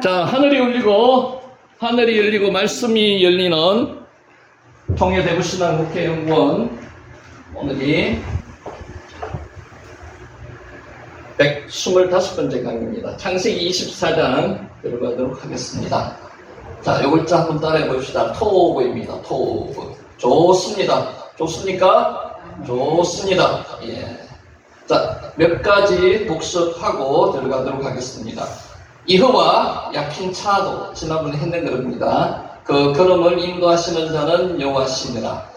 자, 하늘이 열리고 말씀이 열리는 통일대구신앙 국회연구원 오늘이 125번째 강의입니다. 창세기 24장 들어가도록 하겠습니다. 자, 요 글자 한번 따라해 봅시다. 토브입니다. 토브. 좋습니다. 좋습니까? 좋습니다. 예. 자, 몇 가지 복습하고 들어가도록 하겠습니다. 이허와 약힌 차도 지난번에 했는 그럽니다. 그 걸음을 인도하시는 자는 여호와시니라.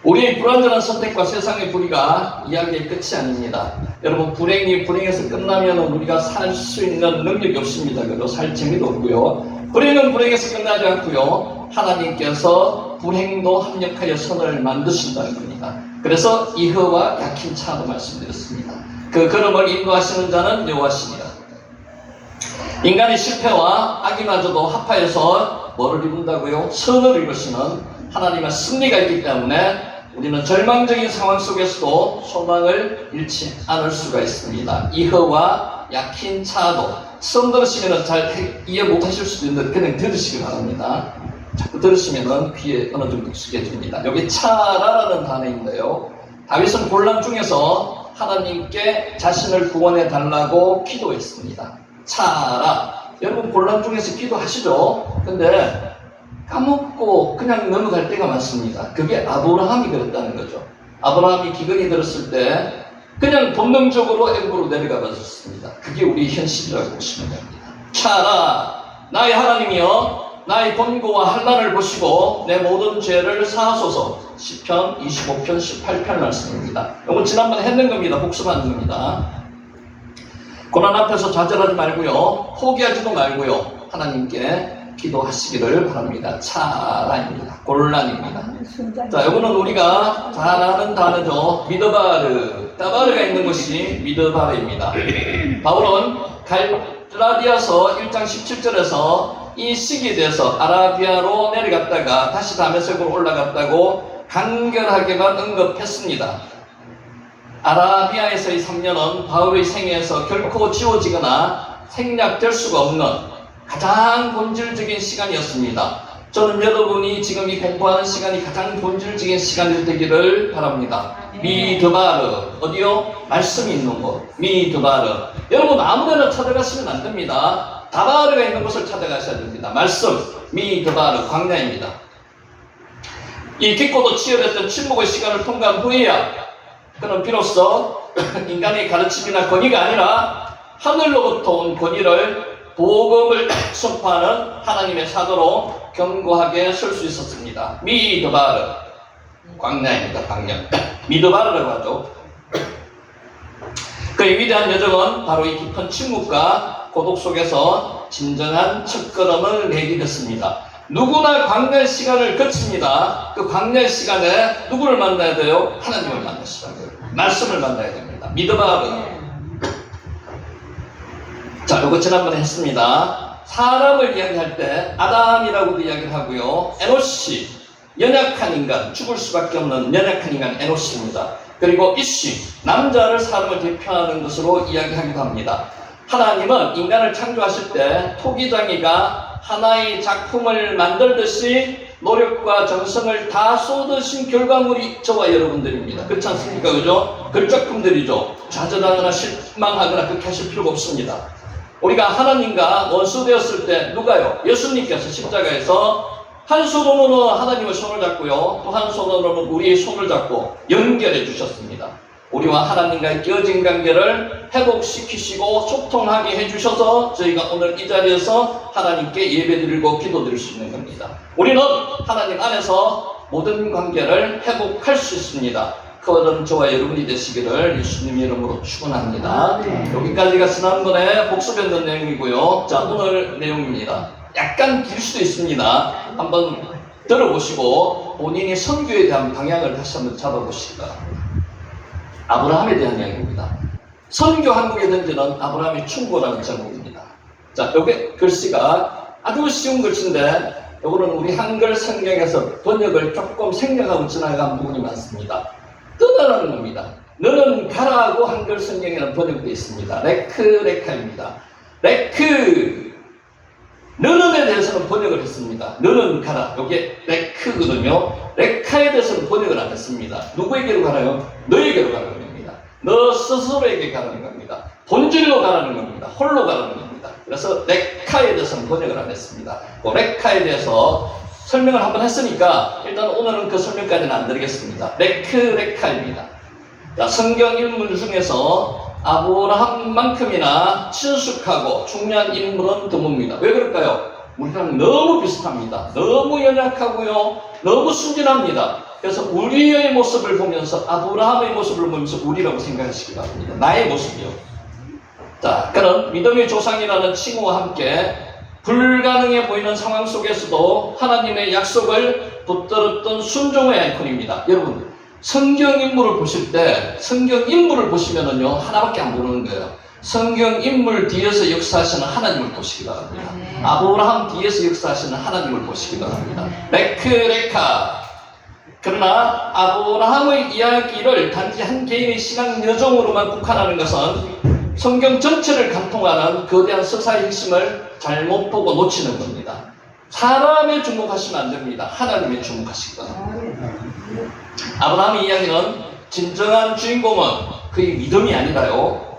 우리의 불완전한 선택과 세상의 불의가 이야기의 끝이 아닙니다. 여러분, 불행이 불행에서 끝나면 우리가 살 수 있는 능력이 없습니다. 그리고 살 재미도 없고요. 불행은 불행에서 끝나지 않고요. 하나님께서 불행도 합력하여 선을 만드신다는 겁니다. 그래서 이허와 약힌 차도 말씀드렸습니다. 그 걸음을 인도하시는 자는 여호와시니라. 인간의 실패와 악이마저도 합하여서 뭐를 입는다고요? 선을 입으시는 하나님의 승리가 있기 때문에 우리는 절망적인 상황 속에서도 소망을 잃지 않을 수가 있습니다. 이허와 약힌 차도. 처음 들으시면 잘 이해 못하실 수도 있는데 그냥 들으시기 바랍니다. 자꾸 들으시면 귀에 어느 정도 익숙해집니다. 여기 차라라는 단어인데요. 다윗은 곤란 중에서 하나님께 자신을 구원해 달라고 기도했습니다. 차라. 여러분 곤란 중에서 기도하시죠? 근데 까먹고 그냥 넘어갈 때가 많습니다. 그게 아브라함이 그랬다는 거죠. 아브라함이 기근이 들었을 때 그냥 본능적으로 앵부로 내려가 버렸습니다. 그게 우리 현실이라고 보시면 됩니다. 차라. 나의 하나님이여, 나의 번고와 환난을 보시고 내 모든 죄를 사하소서. 시편 25편 18편 말씀입니다. 이건 지난번에 했는 겁니다. 복습하는 겁니다. 고난 앞에서 좌절하지 말고요. 포기하지도 말고요. 하나님께 기도하시기를 바랍니다. 차라입니다. 곤란입니다. 자, 이거는 우리가 잘 아는 단어죠. 미드바르. 따바르가 있는 것이 미드바르입니다. 바울은 갈라디아서 1장 17절에서 이 시기에 대해서 아라비아로 내려갔다가 다시 다메섹으로 올라갔다고 간결하게만 언급했습니다. 아라비아에서의 3년은 바울의 생애에서 결코 지워지거나 생략될 수가 없는 가장 본질적인 시간이었습니다. 저는 여러분이 지금 이 공부하는 시간이 가장 본질적인 시간이 되기를 바랍니다. 미드바르. 어디요? 말씀이 있는 곳. 미드바르. 여러분 아무데나 찾아가시면 안 됩니다. 다바르가 있는 곳을 찾아가셔야 됩니다. 말씀. 미드바르. 광야입니다. 이 깊고도 치열했던 침묵의 시간을 통과한 후에야 그는 비로소 인간의 가르침이나 권위가 아니라 하늘로부터 온 권위를 복음을 선포하는 하나님의 사도로 견고하게 설 수 있었습니다. 미드바르. 광야입니다. 광야. 미드바르라고 하죠. 그의 위대한 여정은 바로 이 깊은 침묵과 고독 속에서 진정한 첫걸음을 내게 됐습니다. 누구나 광야의 시간을 거칩니다. 그 광야의 시간에 누구를 만나야 돼요? 하나님을 만나시라고요. 말씀을 만나야 됩니다. 미드바르. 자, 이거 지난번에 했습니다. 사람을 이야기할 때 아담이라고도 이야기를 하고요. 에노시, 연약한 인간, 죽을 수밖에 없는 연약한 인간 에노시입니다. 그리고 이시, 남자를 사람을 대표하는 것으로 이야기하기도 합니다. 하나님은 인간을 창조하실 때 토기장이가 하나의 작품을 만들듯이 노력과 정성을 다 쏟으신 결과물이 저와 여러분들입니다. 그렇지 않습니까? 그죠? 글작품들이죠. 좌절하거나 실망하거나 그렇게 하실 필요가 없습니다. 우리가 하나님과 원수 되었을 때 누가요? 예수님께서 십자가에서 한 손으로는 하나님의 손을 잡고요. 또 한 손으로는 우리의 손을 잡고 연결해 주셨습니다. 우리와 하나님과의 깨어진 관계를 회복시키시고 소통하게 해주셔서 저희가 오늘 이 자리에서 하나님께 예배드리고 기도드릴 수 있는 겁니다. 우리는 하나님 안에서 모든 관계를 회복할 수 있습니다. 그것은 저와 여러분이 되시기를 예수님 이름으로 축원합니다. 여기까지가 지난번에 복습했던 내용이고요. 자, 오늘 내용입니다. 약간 길 수도 있습니다. 한번 들어보시고 본인이 선교에 대한 방향을 다시 한번 잡아보시기 바랍니다. 아브라함에 대한 이야기입니다. 선교 한국에 던지는 아브라함의 충고라는 제목입니다. 자, 여기 글씨가 아주 쉬운 글씨인데 이거는 우리 한글 성경에서 번역을 조금 생략하고 지나간 부분이 많습니다. 떠나라는 겁니다. 너는 가라고 한글 성경에는 번역되어 있습니다. 레크레카입니다. 레크, 너는에 대해서는 번역을 했습니다. 너는 가라. 이게 레크거든요. 레카에 대해서는 번역을 안 했습니다. 누구에게로 가라요? 너에게로 가라는 겁니다. 너 스스로에게 가라는 겁니다. 본질로 가라는 겁니다. 홀로 가라는 겁니다. 그래서 레카에 대해서는 번역을 안 했습니다. 레카에 대해서 설명을 한번 했으니까 일단 오늘은 그 설명까지는 안 드리겠습니다. 레카입니다. 자, 성경 인물 중에서 아브라함만큼이나 친숙하고 중요한 인물은 드뭅니다. 왜 그럴까요? 우리랑 너무 비슷합니다. 너무 연약하고요. 너무 순진합니다. 그래서 우리의 모습을 보면서 아브라함의 모습을 보면서 우리라고 생각하시기 바랍니다. 나의 모습이요. 자, 그런 믿음의 조상이라는 칭호와 함께 불가능해 보이는 상황 속에서도 하나님의 약속을 붙들었던 순종의 아이콘입니다. 여러분, 성경 인물을 보실 때 성경 인물을 보시면은요 하나밖에 안 보는 거예요. 성경 인물 뒤에서 역사하시는 하나님을 보시기 바랍니다. 아브라함 뒤에서 역사하시는 하나님을 보시기 바랍니다. 레카. 그러나 아브라함의 이야기를 단지 한 개인의 신앙 여정으로만 국한하는 것은 성경 전체를 관통하는 거대한 서사의 핵심을 잘못 보고 놓치는 겁니다. 사람에 주목하시면 안 됩니다. 하나님에 주목하시기 바랍니다. 아브라함의 이야기는 진정한 주인공은 그의 믿음이 아니라요,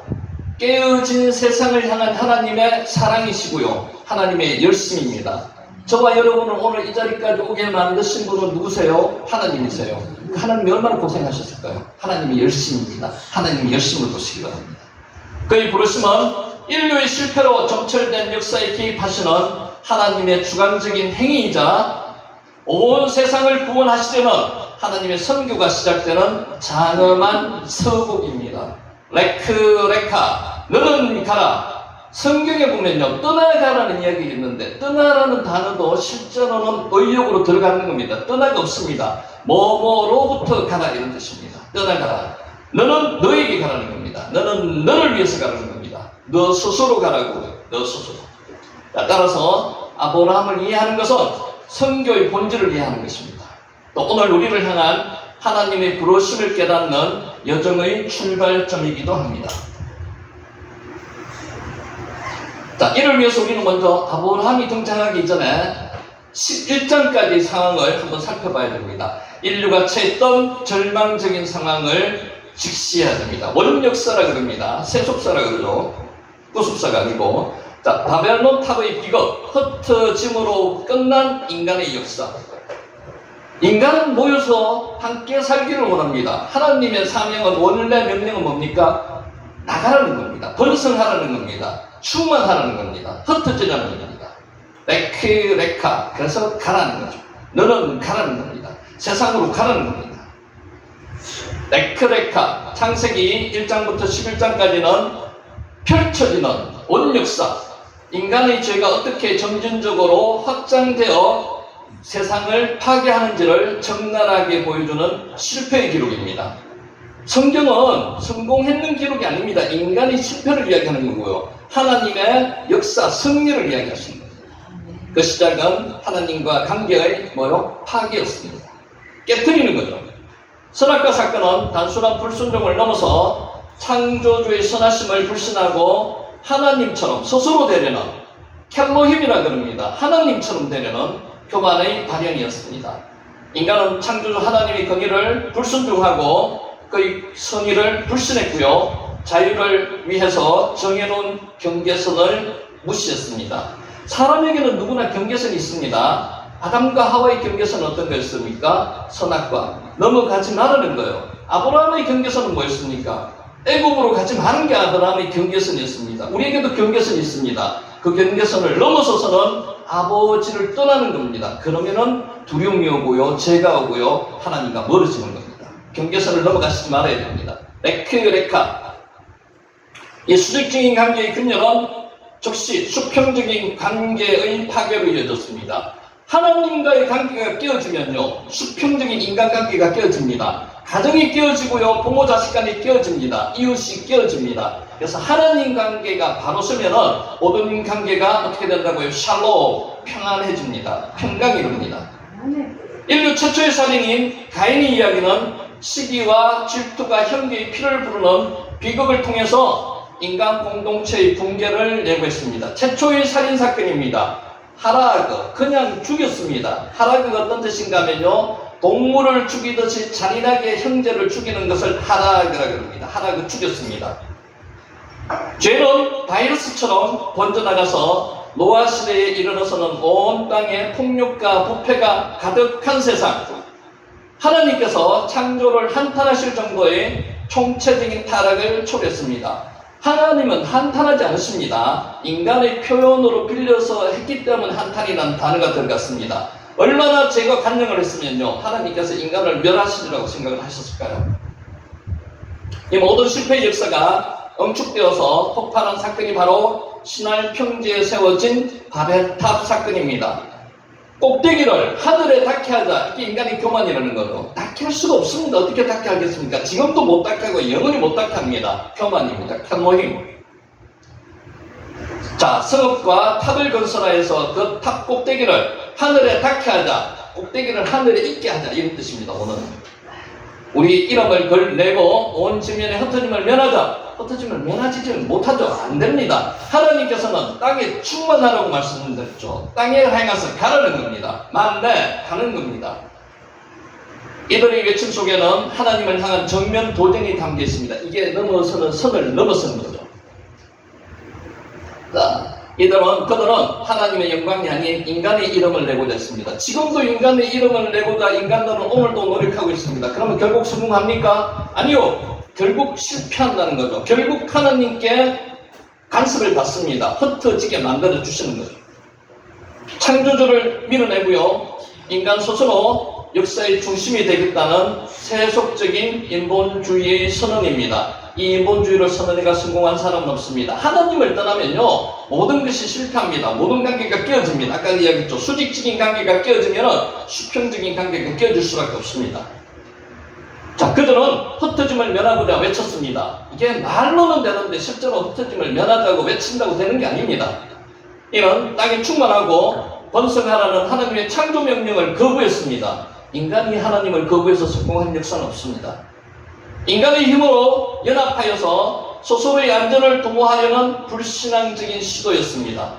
깨어진 세상을 향한 하나님의 사랑이시고요, 하나님의 열심입니다. 저와 여러분을 오늘 이 자리까지 오게 만드신 분은 누구세요? 하나님이세요. 하나님이 얼마나 고생하셨을까요? 하나님의 열심입니다. 하나님의 열심을 보시기 바랍니다. 그의 부르심은 인류의 실패로 점철된 역사에 개입하시는 하나님의 주관적인 행위이자 온 세상을 구원하시려는 하나님의 선교가 시작되는 장엄한 서곡입니다. 레카, 너는 가라. 성경에 보면요, 떠나가라는 이야기가 있는데, 떠나라는 단어도 실제로는 의역으로 들어가는 겁니다. 떠나가 없습니다. 뭐뭐로부터 가라 이런 뜻입니다. 떠나가라. 너는 너에게 가라는 겁니다. 너는 너를 위해서 가라는 겁니다. 너 스스로 가라고, 너 스스로. 따라서 아브라함을 이해하는 것은 선교의 본질을 이해하는 것입니다. 또 오늘 우리를 향한 하나님의 부르심을 깨닫는 여정의 출발점이기도 합니다. 자, 이를 위해서 우리는 먼저 아브라함이 등장하기 전에 11장까지의 상황을 한번 살펴봐야 됩니다. 인류가 처했던 절망적인 상황을 직시해야 됩니다. 원역사라 그럽니다. 세속사라 그러죠. 구습사가 아니고. 자, 바벨론 탑의 비극, 흩어짐으로 끝난 인간의 역사. 인간은 모여서 함께 살기를 원합니다. 하나님의 사명은, 원래 명령은 뭡니까? 나가라는 겁니다. 번성하라는 겁니다. 충만하라는 겁니다. 흩어지라는 겁니다. 레카. 그래서 가라는 거죠. 너는 가라는 겁니다. 세상으로 가라는 겁니다. 레카. 창세기 1장부터 11장까지는 펼쳐지는 온 역사, 인간의 죄가 어떻게 점진적으로 확장되어 세상을 파괴하는지를 적나라하게 보여주는 실패의 기록입니다. 성경은 성공했는 기록이 아닙니다. 인간의 실패를 이야기하는 거고요, 하나님의 역사, 승리를 이야기하시는 겁니다. 그 시작은 하나님과 관계의 파괴였습니다. 깨뜨리는 거죠. 선악과 사건은 단순한 불순종을 넘어서 창조주의 선하심을 불신하고 하나님처럼 스스로 되려는, 켈로힘이라 그럽니다. 하나님처럼 되려는 교만의 발현이었습니다. 인간은 창조주 하나님의 권위를 불순종하고 그의 선의를 불신했고요, 자유를 위해서 정해놓은 경계선을 무시했습니다. 사람에게는 누구나 경계선이 있습니다. 아담과 하와의 경계선은 어떤 거였습니까? 선악과 넘어가지 말라는 거예요. 아브라함의 경계선은 뭐였습니까? 애굽으로 가지 마는 게 아브라함의 경계선이었습니다. 우리에게도 경계선이 있습니다. 그 경계선을 넘어서서는 아버지를 떠나는 겁니다. 그러면은 두려움이 오고요, 죄가 오고요, 하나님과 멀어지는 겁니다. 경계선을 넘어가시지 말아야 됩니다. 레카. 이 수직적인 관계의 근원은 즉시 수평적인 관계의 파괴로 이어졌습니다. 하나님과의 관계가 깨어지면요, 수평적인 인간관계가 깨어집니다. 가정이 깨어지고요, 부모 자식 간이 깨어집니다. 이웃이 깨어집니다. 그래서 하나님 관계가 바로 서면은 모든 관계가 어떻게 된다고요? 샬롬, 평안해집니다. 평강이 이룹니다. 인류 최초의 살인인 가인의 이야기는 시기와 질투가 형제의 피를 부르는 비극을 통해서 인간 공동체의 붕괴를 예고했습니다. 최초의 살인사건입니다. 하라그, 그냥 죽였습니다. 하라그가 어떤 뜻인가 하면요, 동물을 죽이듯이 잔인하게 형제를 죽이는 것을 하라그라고 합니다. 하라그 죽였습니다. 죄는 바이러스처럼 번져나가서 노아 시대에 이르러서는 온 땅에 폭력과 부패가 가득한 세상, 하나님께서 창조를 한탄하실 정도의 총체적인 타락을 초래했습니다. 하나님은 한탄하지 않으십니다. 인간의 표현으로 빌려서 했기 때문에 한탄이라는 단어가 들어갔습니다. 얼마나 죄가 간영을 했으면요, 하나님께서 인간을 멸하시리라고 생각을 하셨을까요? 이 모든 실패의 역사가 응축되어서 폭발한 사건이 바로 신할 평지에 세워진 바벨탑 사건입니다. 꼭대기를 하늘에 닿게 하자, 이게 인간의 교만이라는 거죠. 닿게 할 수가 없습니다. 어떻게 닿게 하겠습니까? 지금도 못 닿게 하고 영원히 못 닿게 합니다. 교만입니다. 캔모임. 자, 성읍과 탑을 건설하여서 그 탑 꼭대기를 하늘에 닿게 하자, 꼭대기를 하늘에 있게 하자, 이런 뜻입니다. 오늘은 우리 이름을 걸내고 온 지면에 흩어짐을 면하자. 흩어짐을 면하지 못하죠. 안 됩니다. 하나님께서는 땅에 충만하라고 말씀드렸죠. 땅에 향해서 가라는 겁니다. 만대 가는 겁니다. 이들의 외침 속에는 하나님을 향한 정면 도전이 담겨 있습니다. 이게 넘어서는 선을 넘어선 거죠. 자, 그들은 하나님의 영광이 아닌 인간의 이름을 내고자 했습니다. 지금도 인간의 이름을 내고자 인간들은 오늘도 노력하고 있습니다. 그러면 결국 성공합니까? 아니요. 결국 실패한다는 거죠. 결국 하나님께 간섭을 받습니다. 흩어지게 만들어 주시는 거죠. 창조주를 밀어내고요, 인간 스스로 역사의 중심이 되겠다는 세속적인 인본주의의 선언입니다. 이 인본주의를 선언해가 성공한 사람은 없습니다. 하나님을 떠나면요, 모든 것이 실패합니다. 모든 관계가 깨어집니다. 아까 이야기했죠. 수직적인 관계가 깨어지면 수평적인 관계가 깨어질 수밖에 없습니다. 자, 그들은 흩어짐을 면하고자 외쳤습니다. 이게 말로는 되는데 실제로 흩어짐을 면하자고 외친다고 되는 게 아닙니다. 이는 땅에 충만하고 번성하라는 하나님의 창조 명령을 거부했습니다. 인간이 하나님을 거부해서 성공한 역사는 없습니다. 인간의 힘으로 연합하여서 스스로의 안전을 도모하려는 불신앙적인 시도였습니다.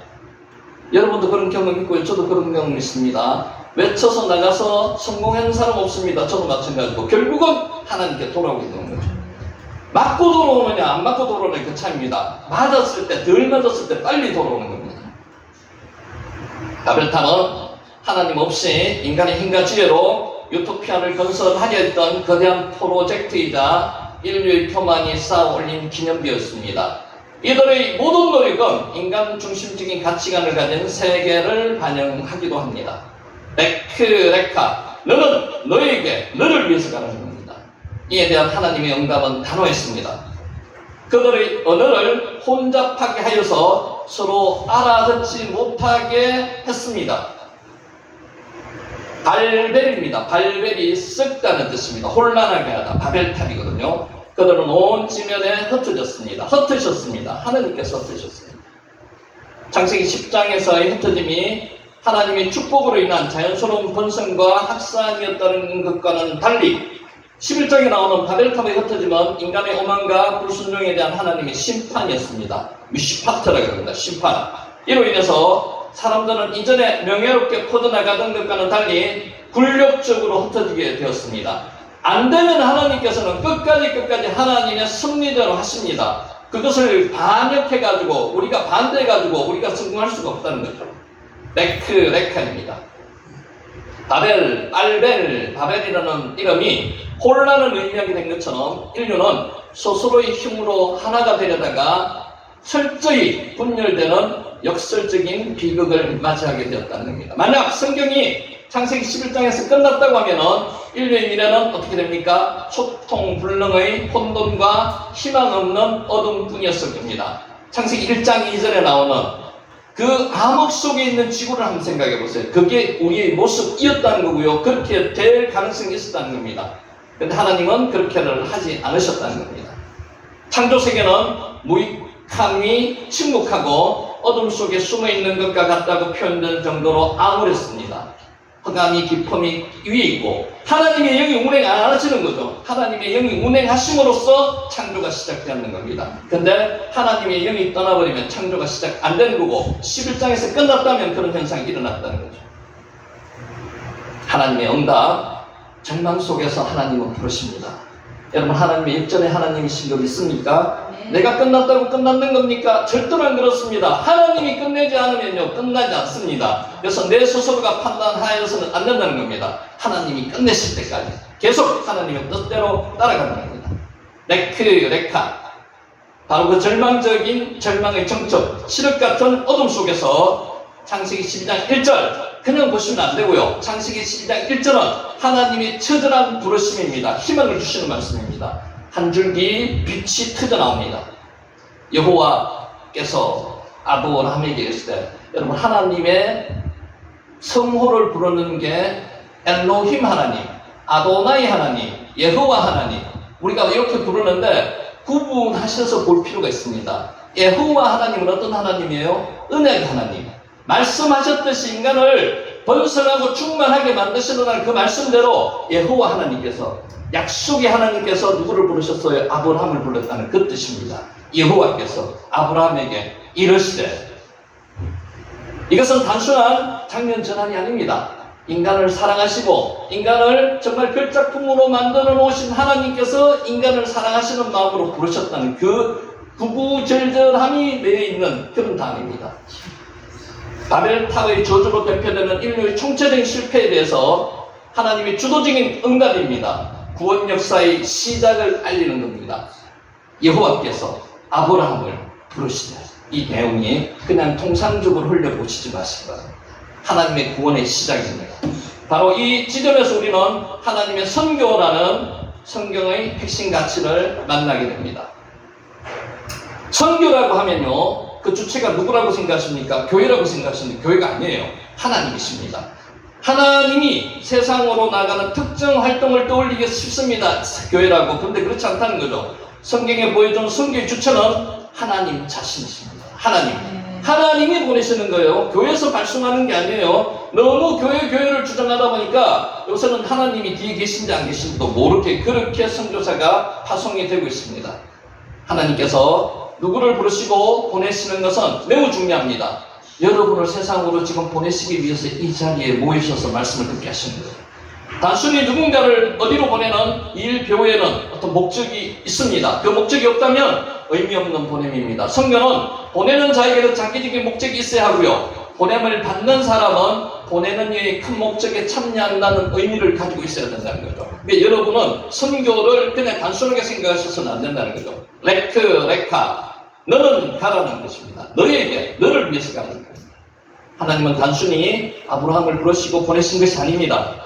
여러분도 그런 경험 있고요. 저도 그런 경험 있습니다. 외쳐서 나가서 성공한 사람 없습니다. 저도 마찬가지고 결국은 하나님께 돌아오게 되는 거죠. 맞고 돌아오느냐 안 맞고 돌아오느냐 그 차이입니다. 맞았을 때, 덜 맞았을 때 빨리 돌아오는 겁니다. 바벨탑은 하나님 없이 인간의 힘과 지혜로 유토피아를 건설하려 했던 거대한 프로젝트이자 인류의 교만이 쌓아 올린 기념비였습니다. 이들의 모든 노력은 인간 중심적인 가치관을 가진 세계를 반영하기도 합니다. 레카, 너는 너에게, 너를 위해서 가는 겁니다. 이에 대한 하나님의 응답은 단호했습니다. 그들의 언어를 혼잡하게 하여서 서로 알아듣지 못하게 했습니다. 발벨입니다. 발벨이 썩다는 뜻입니다. 혼란하게 하다. 바벨탑이거든요. 그들은 온 지면에 흩으셨습니다. 하나님께서 흩으셨습니다. 창세기 10장에서의 흩어짐이 하나님의 축복으로 인한 자연스러운 번성과 확산이었다는 것과는 달리 11장에 나오는 바벨탑의 흩어짐은 인간의 오만과 불순종에 대한 하나님의 심판이었습니다. 미시파트라고 합니다. 심판. 이로 인해서 사람들은 이전에 명예롭게 퍼져나가던 것과는 달리 굴욕적으로 흩어지게 되었습니다. 안 되면 하나님께서는 끝까지 하나님의 승리대로 하십니다. 그것을 반역해가지고 우리가 반대해가지고 우리가 성공할 수가 없다는 거죠. 레카입니다. 바벨이라는 이름이 혼란을 의미하게 된 것처럼 인류는 스스로의 힘으로 하나가 되려다가 철저히 분열되는 역설적인 비극을 맞이하게 되었다는 겁니다. 만약 성경이 창세기 11장에서 끝났다고 하면은 인류의 미래는 어떻게 됩니까? 초통불능의 혼돈과 희망 없는 어둠뿐이었을 겁니다. 창세기 1장 2절에 나오는 그 암흑 속에 있는 지구를 한번 생각해 보세요. 그게 우리의 모습이었다는 거고요. 그렇게 될 가능성이 있었다는 겁니다. 그런데 하나님은 그렇게를 하지 않으셨다는 겁니다. 창조세계는 무익함이 침묵하고 어둠 속에 숨어있는 것과 같다고 표현될 정도로 암울했습니다. 허감이 기품이 위에 있고 하나님의 영이 운행 안 하시는 거죠. 하나님의 영이 운행하심으로써 창조가 시작되는 겁니다. 근데 하나님의 영이 떠나버리면 창조가 시작 안 되는 거고 11장에서 끝났다면 그런 현상이 일어났다는 거죠. 하나님의 응답, 절망 속에서 하나님은 부르십니다. 여러분 하나님의 역전에 하나님이신 거 믿습니까? 내가 끝났다고 끝났는 겁니까? 절대로 안 그렇습니다. 하나님이 끝내지 않으면요 끝나지 않습니다. 그래서 내 스스로가 판단하여서는 안 된다는 겁니다. 하나님이 끝내실 때까지 계속 하나님의 뜻대로 따라가는 겁니다. 레카 바로 그 절망적인 절망의 정점, 칠흑 같은 어둠 속에서 창세기 12장 1절 그냥 보시면 안 되고요. 창세기 12장 1절은 하나님의 처절한 부르심입니다. 희망을 주시는 말씀입니다. 한 줄기 빛이 터져 나옵니다. 여호와께서 아브라함에게 이르시되, 여러분 하나님의 성호를 부르는 게 엘로힘 하나님, 아도나이 하나님, 여호와 하나님, 우리가 이렇게 부르는데 구분하셔서 볼 필요가 있습니다. 여호와 하나님은 어떤 하나님이에요? 은혜의 하나님. 말씀하셨듯이 인간을 번성하고 충만하게 만드시는 그 말씀대로 여호와 하나님께서, 약속의 하나님께서 누구를 부르셨어요? 아브라함을 불렀다는 그 뜻입니다. 여호와께서 아브라함에게 이르시되, 이것은 단순한 장면 전환이 아닙니다. 인간을 사랑하시고 인간을 정말 별작품으로 만들어 놓으신 하나님께서 인간을 사랑하시는 마음으로 부르셨다는 그 구구절절함이 내있는 그런 단어입니다. 바벨탑의 저주로 대표되는 인류의 총체적인 실패에 대해서 하나님의 주도적인 응답입니다. 구원 역사의 시작을 알리는 겁니다. 여호와께서 아브라함을 부르시되, 이 내용이 그냥 통상적으로 흘려보시지 마시고 하나님의 구원의 시작입니다. 바로 이 지점에서 우리는 하나님의 선교라는 성경의 핵심 가치를 만나게 됩니다. 선교라고 하면요, 그 주체가 누구라고 생각하십니까? 교회라고 생각하십니까? 교회가 아니에요. 하나님이십니다. 하나님이 세상으로 나가는 특정 활동을 떠올리기 쉽습니다. 교회라고. 그런데 그렇지 않다는 거죠. 성경에 보여준 선교의 주체는 하나님 자신이십니다. 하나님이 보내시는 거예요. 교회에서 발송하는 게 아니에요. 너무 교회를 주장하다 보니까 요새는 하나님이 뒤에 계신지 안 계신지도 모르게 그렇게 선교사가 파송이 되고 있습니다. 하나님께서 누구를 부르시고 보내시는 것은 매우 중요합니다. 여러분을 세상으로 지금 보내시기 위해서 이 자리에 모이셔서 말씀을 듣게 하시는 거예요. 단순히 누군가를 어디로 보내는 일 교회는 어떤 목적이 있습니다. 그 목적이 없다면 의미 없는 보냄입니다. 성경은 보내는 자에게도 장기적인 목적이 있어야 하고요, 보냄을 받는 사람은 보내는 일의 큰 목적에 참여한다는 의미를 가지고 있어야 된다는 거죠. 그러니까 여러분은 선교를 그냥 단순하게 생각하셔서는 안 된다는 거죠. 레카, 너는 가라는 것입니다. 너를 위해서 가는 겁니다. 하나님은 단순히 아브라함을 부르시고 보내신 것이 아닙니다.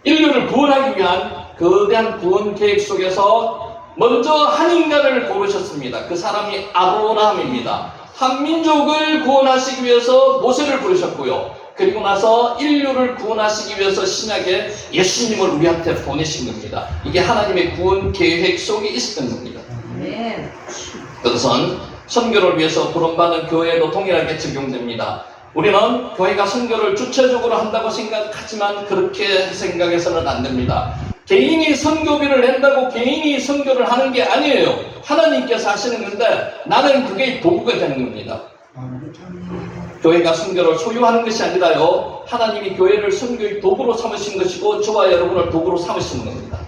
인류를 구원하기 위한 거대한 구원 계획 속에서 먼저 한 인간을 고르셨습니다. 그 사람이 아브라함입니다. 한 민족을 구원하시기 위해서 모세를 부르셨고요, 그리고 나서 인류를 구원하시기 위해서 신약에 예수님을 우리한테 보내신 겁니다. 이게 하나님의 구원 계획 속에 있었던 겁니다. 그것은 선교를 위해서 부름받은 교회에도 동일하게 적용됩니다. 우리는 교회가 선교를 주체적으로 한다고 생각하지만 그렇게 생각해서는 안 됩니다. 개인이 선교비를 낸다고 개인이 선교를 하는 게 아니에요. 하나님께서 하시는 건데 나는 그게 도구가 되는 겁니다. 교회가 선교를 소유하는 것이 아니라요, 하나님이 교회를 선교의 도구로 삼으신 것이고 저와 여러분을 도구로 삼으시는 겁니다.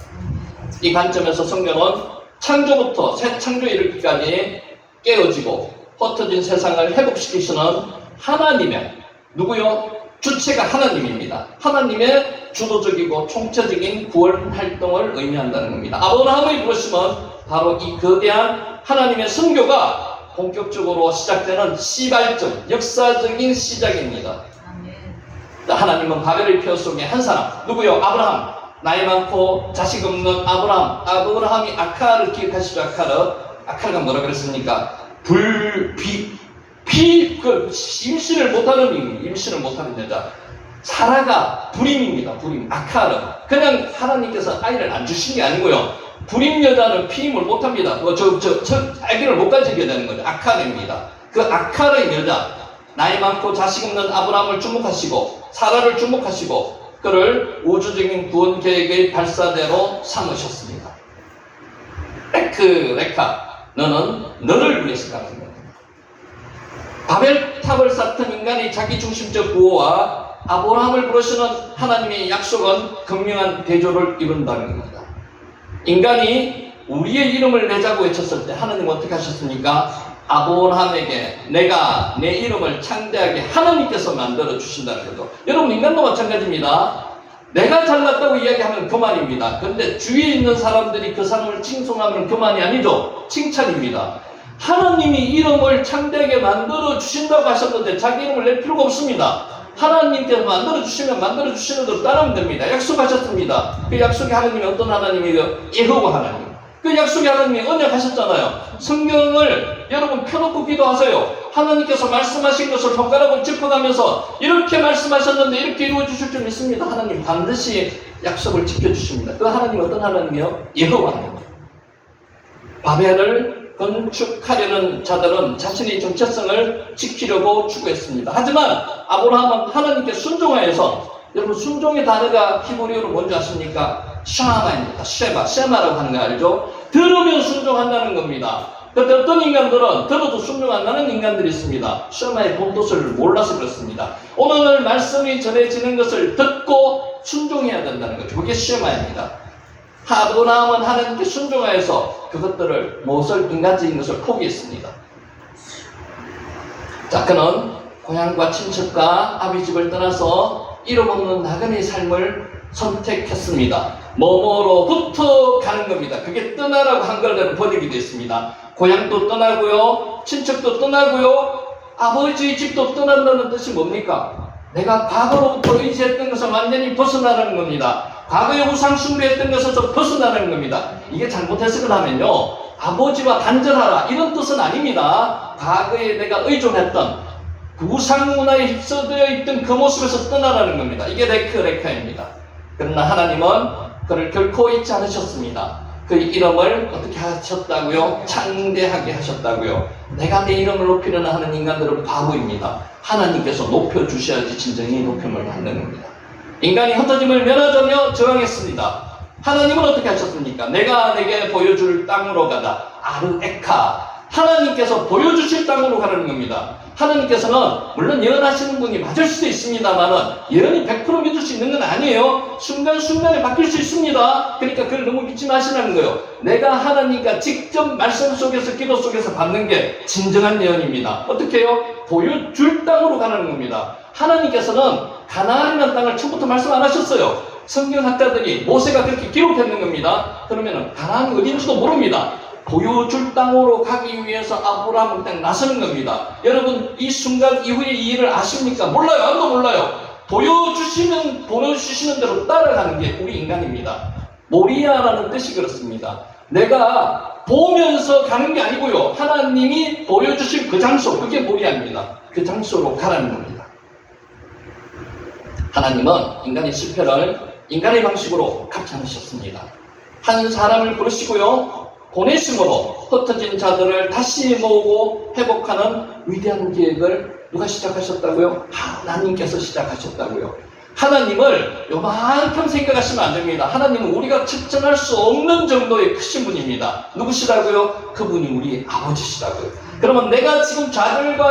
이 관점에서 선교는 창조부터 새 창조에 이르기까지 깨어지고 흩어진 세상을 회복시키시는 하나님의, 누구요? 주체가 하나님입니다. 하나님의 주도적이고 총체적인 구원 활동을 의미한다는 겁니다. 아브라함의 부르심은 바로 이 거대한 하나님의 선교가 본격적으로 시작되는 시발점, 역사적인 시작입니다. 하나님은 바벨의 표 속에 한 사람, 누구요? 아브라함. 나이 많고 자식 없는 아브라함이 아카를 기억하시죠? 아카가 뭐라 그랬습니까? 임신을 못하는 여자. 사라가 불임입니다. 아카르. 그냥 하나님께서 아이를 안 주신 게 아니고요, 불임 여자는 피임을 못합니다. 아기를 못 가지게 되는 거죠. 아카르입니다. 그 아카르의 여자, 나이 많고 자식 없는 아브라함을 주목하시고 사라를 주목하시고 그를 우주적인 구원 계획의 발사대로 삼으셨습니다. 레카, 너는 너를 위해서 가는 거다. 바벨탑을 쌓던 인간의 자기중심적 구호와 아브라함을 부르시는 하나님의 약속은 극명한 대조를 이룬다는 겁니다. 인간이 우리의 이름을 내자고 외쳤을 때 하나님은 어떻게 하셨습니까? 아브라함에게 내가 내 이름을 창대하게 하나님께서 만들어 주신다는 거죠. 여러분, 인간도 마찬가지입니다. 내가 잘났다고 이야기하면 교만입니다. 그런데 주위에 있는 사람들이 그 사람을 칭송하면 교만이 아니죠. 칭찬입니다. 하나님이 이름을 창대하게 만들어 주신다고 하셨는데 자기 이름을 낼 필요가 없습니다. 하나님께서 만들어 주시면 만들어 주시는 대로 따르면 됩니다. 약속하셨습니다. 그 약속이 하나님이 어떤 하나님이에요? 여호와 하나님. 그 약속이 하나님이 언약하셨잖아요. 성경을 여러분 펴놓고 기도하세요. 하나님께서 말씀하신 것을 손가락으로 짚어가면서 이렇게 말씀하셨는데 이렇게 이루어 주실 줄 믿습니다. 하나님 반드시 약속을 지켜주십니다. 그 하나님 어떤 하나님이요? 여호와 하나님. 바벨을 건축하려는 자들은 자신의 정체성을 지키려고 추구했습니다. 하지만 아브라함은 하나님께 순종하여서, 여러분 순종의 단어가 히브리어로 뭔지 아십니까? 샤마입니다. 쉐마라고 하는 거 알죠? 들으면 순종한다는 겁니다. 그런데 어떤 인간들은 들어도 순종 안 하는 인간들이 있습니다. 쉐마의 본뜻을 몰라서 그렇습니다. 오늘 말씀이 전해지는 것을 듣고 순종해야 된다는 거죠. 그게 쉐마입니다. 아브라함은 하나님께 순종하여서 그것들을 무엇을 인간적인 것을 포기했습니다. 자, 그는 고향과 친척과 아비 집을 떠나서 잃어먹는 나그네의 삶을 선택했습니다. 뭐뭐로부터 가는 겁니다. 그게 떠나라고 한글대로 번역이 됐습니다. 고향도 떠나고요, 친척도 떠나고요, 아버지의 집도 떠난다는 뜻이 뭡니까? 내가 과거로부터 의지했던 것을 완전히 벗어나는 겁니다. 과거에 우상 숭배했던 것에서 벗어나는 겁니다. 이게 잘못 해석을 하면요, 아버지와 단절하라 이런 뜻은 아닙니다. 과거에 내가 의존했던 우상 문화에 휩싸여 있던 그 모습에서 떠나라는 겁니다. 이게 레카입니다. 그러나 하나님은 그를 결코 잊지 않으셨습니다. 그 이름을 어떻게 하셨다고요? 창대하게 하셨다고요. 내가 내 이름을 높이려는 하는 인간들은 바보입니다. 하나님께서 높여주셔야지 진정히 높임을 받는 겁니다. 인간이 흩어짐을 면하자며 저항했습니다. 하나님은 어떻게 하셨습니까? 내가 내게 보여줄 땅으로 가다. 아르에카. 하나님께서 보여주실 땅으로 가라는 겁니다. 하나님께서는 물론 예언하시는 분이 맞을 수도 있습니다만은 예언이 100% 믿을 수 있는 건 아니에요. 순간순간에 바뀔 수 있습니다. 그러니까 그걸 너무 믿지 마시라는 거예요. 내가 하나님과 직접 말씀 속에서 기도 속에서 받는 게 진정한 예언입니다. 어떻게 해요? 보여줄 땅으로 가는 겁니다. 하나님께서는 가나안이라는 땅을 처음부터 말씀 안 하셨어요. 성경학자들이 모세가 그렇게 기록했는 겁니다. 그러면 가나안이 어딘지도 모릅니다. 보여줄 땅으로 가기 위해서 아브라함은 딱 나서는 겁니다. 여러분 이 순간 이후의 이 일을 아십니까? 몰라요. 아무도 몰라요. 보여주시는 대로 따라가는 게 우리 인간입니다. 모리아라는 뜻이 그렇습니다. 내가 보면서 가는 게 아니고요, 하나님이 보여주실 그 장소, 그게 모리아입니다. 그 장소로 가라는 겁니다. 하나님은 인간의 실패를 인간의 방식으로 갚지 않으셨습니다. 한 사람을 부르시고요, 보내심으로 흩어진 자들을 다시 모으고 회복하는 위대한 계획을 누가 시작하셨다고요? 하나님께서 시작하셨다고요. 하나님을 요만큼 생각하시면 안 됩니다. 하나님은 우리가 측정할 수 없는 정도의 크신 분입니다. 누구시라고요? 그분이 우리 아버지시라고요. 그러면 내가 지금 좌절과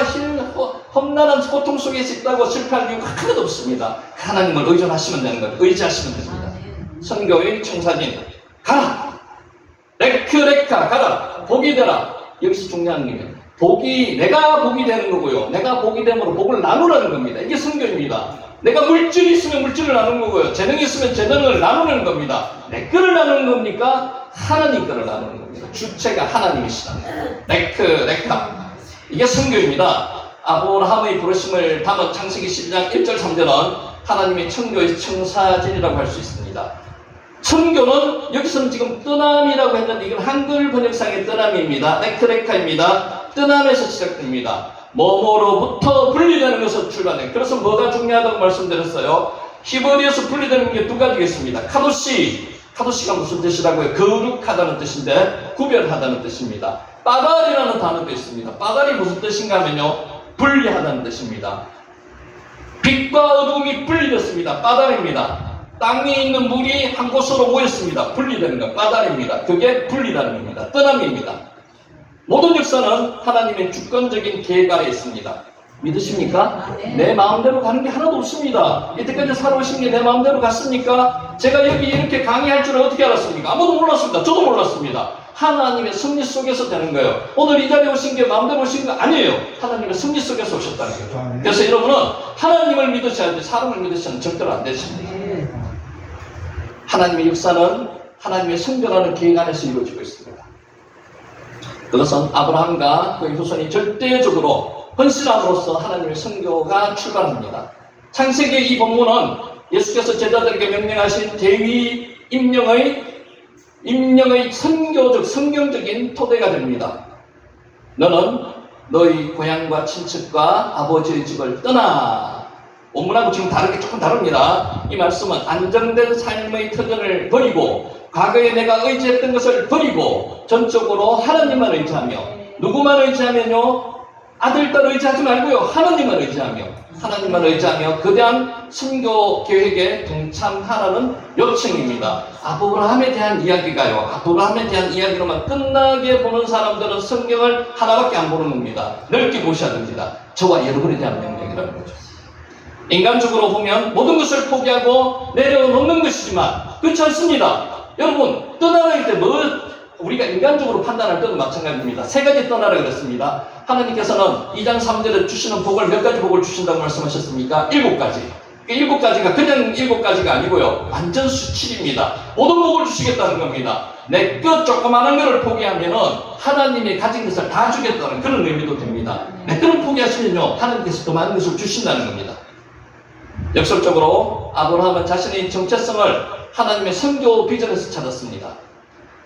험난한 고통 속에 있다고 실패할 이유가 하나도 없습니다. 하나님을 의존하시면 되는 거예요. 의지하시면 됩니다. 선교의 청사진, 가라! 레카 가라. 복이 되라. 여기서 중요한 게 내가 복이 되는 거고요, 내가 복이 됨으로 복을 나누라는 겁니다. 이게 선교입니다. 내가 물질이 있으면 물질을 나누는 거고요, 재능이 있으면 재능을 나누는 겁니다. 내 거를 나누는 겁니까? 하나님 거를 나누는 겁니다. 주체가 하나님이시다. 레카. 이게 선교입니다. 아브라함의 부르심을 담은 창세기 12장 1절 3절은 하나님의 청교의 청사진이라고 할 수 있습니다. 선교는 여기서는 지금 떠남이라고 했는데 이건 한글 번역상의 떠남입니다. 레카입니다. 떠남에서 시작됩니다. 뭐뭐로부터 분리되는 것으로 출발해요. 그래서 뭐가 중요하다고 말씀드렸어요. 히브리어에서 분리되는 게 두 가지겠습니다. 카도시가 무슨 뜻이라고요? 거룩하다는 뜻인데 구별하다는 뜻입니다. 빠달이라는 단어도 있습니다. 빠달이 무슨 뜻인가 하면요, 분리하다는 뜻입니다. 빛과 어둠이 분리됐습니다. 까다립니다. 땅에 있는 물이 한 곳으로 모였습니다. 분리되는 것, 까다립니다. 그게 분리라는 겁니다. 떠남입니다. 모든 역사는 하나님의 주권적인 계획 아래 있습니다. 믿으십니까? 내 마음대로 가는 게 하나도 없습니다. 이때까지 살아오신 게 내 마음대로 갔습니까? 제가 여기 이렇게 강의할 줄을 어떻게 알았습니까? 아무도 몰랐습니다. 저도 몰랐습니다. 하나님의 섭리 속에서 되는 거예요. 오늘 이 자리에 오신 게 마음대로 오신 거 아니에요. 하나님의 섭리 속에서 오셨다는 거죠. 그래서 여러분은 하나님을 믿으셔야지 사람을 믿으시면 절대로 안 되십니다. 하나님의 역사는 하나님의 성별하는 계획 안에서 이루어지고 있습니다. 그것은 아브라함과 그의 후손이 절대적으로 헌신함으로써 하나님의 성교가 출발합니다. 창세기 이 본문은 예수께서 제자들에게 명령하신 대위 임령의 선교적, 성경적인 토대가 됩니다. 너는 너희 고향과 친척과 아버지의 집을 떠나. 원문하고 지금 조금 다릅니다. 이 말씀은 안정된 삶의 터전을 버리고 과거에 내가 의지했던 것을 버리고 전적으로 하나님만 의지하며, 누구만 의지하면요? 아들, 딸 의지하지 말고요. 하나님만 의지하며 거대한 선교 계획에 동참하라는 요청입니다. 아브라함에 대한 이야기가요. 아브라함에 대한 이야기로만 끝나게 보는 사람들은 성경을 하나밖에 안 보는 겁니다. 넓게 보셔야 됩니다. 저와 여러분에 대한 명령이라는 거죠. 인간적으로 보면 모든 것을 포기하고 내려놓는 것이지만 그렇지 않습니다. 여러분, 떠나갈 때 우리가 인간적으로 판단할 때도 마찬가지입니다. 세 가지 떠나라 그랬습니다. 하나님께서는 2장 3절에 주시는 복을 몇 가지 복을 주신다고 말씀하셨습니까? 7가지. 7가지가 그냥 7가지가 아니고요. 완전 수치입니다. 모든 복을 주시겠다는 겁니다. 내 것 조그마한 것을 포기하면은 하나님이 가진 것을 다 주겠다는 그런 의미도 됩니다. 내 것을 포기하시면요, 하나님께서 더 많은 것을 주신다는 겁니다. 역설적으로 아브라함은 자신의 정체성을 하나님의 선교 비전에서 찾았습니다.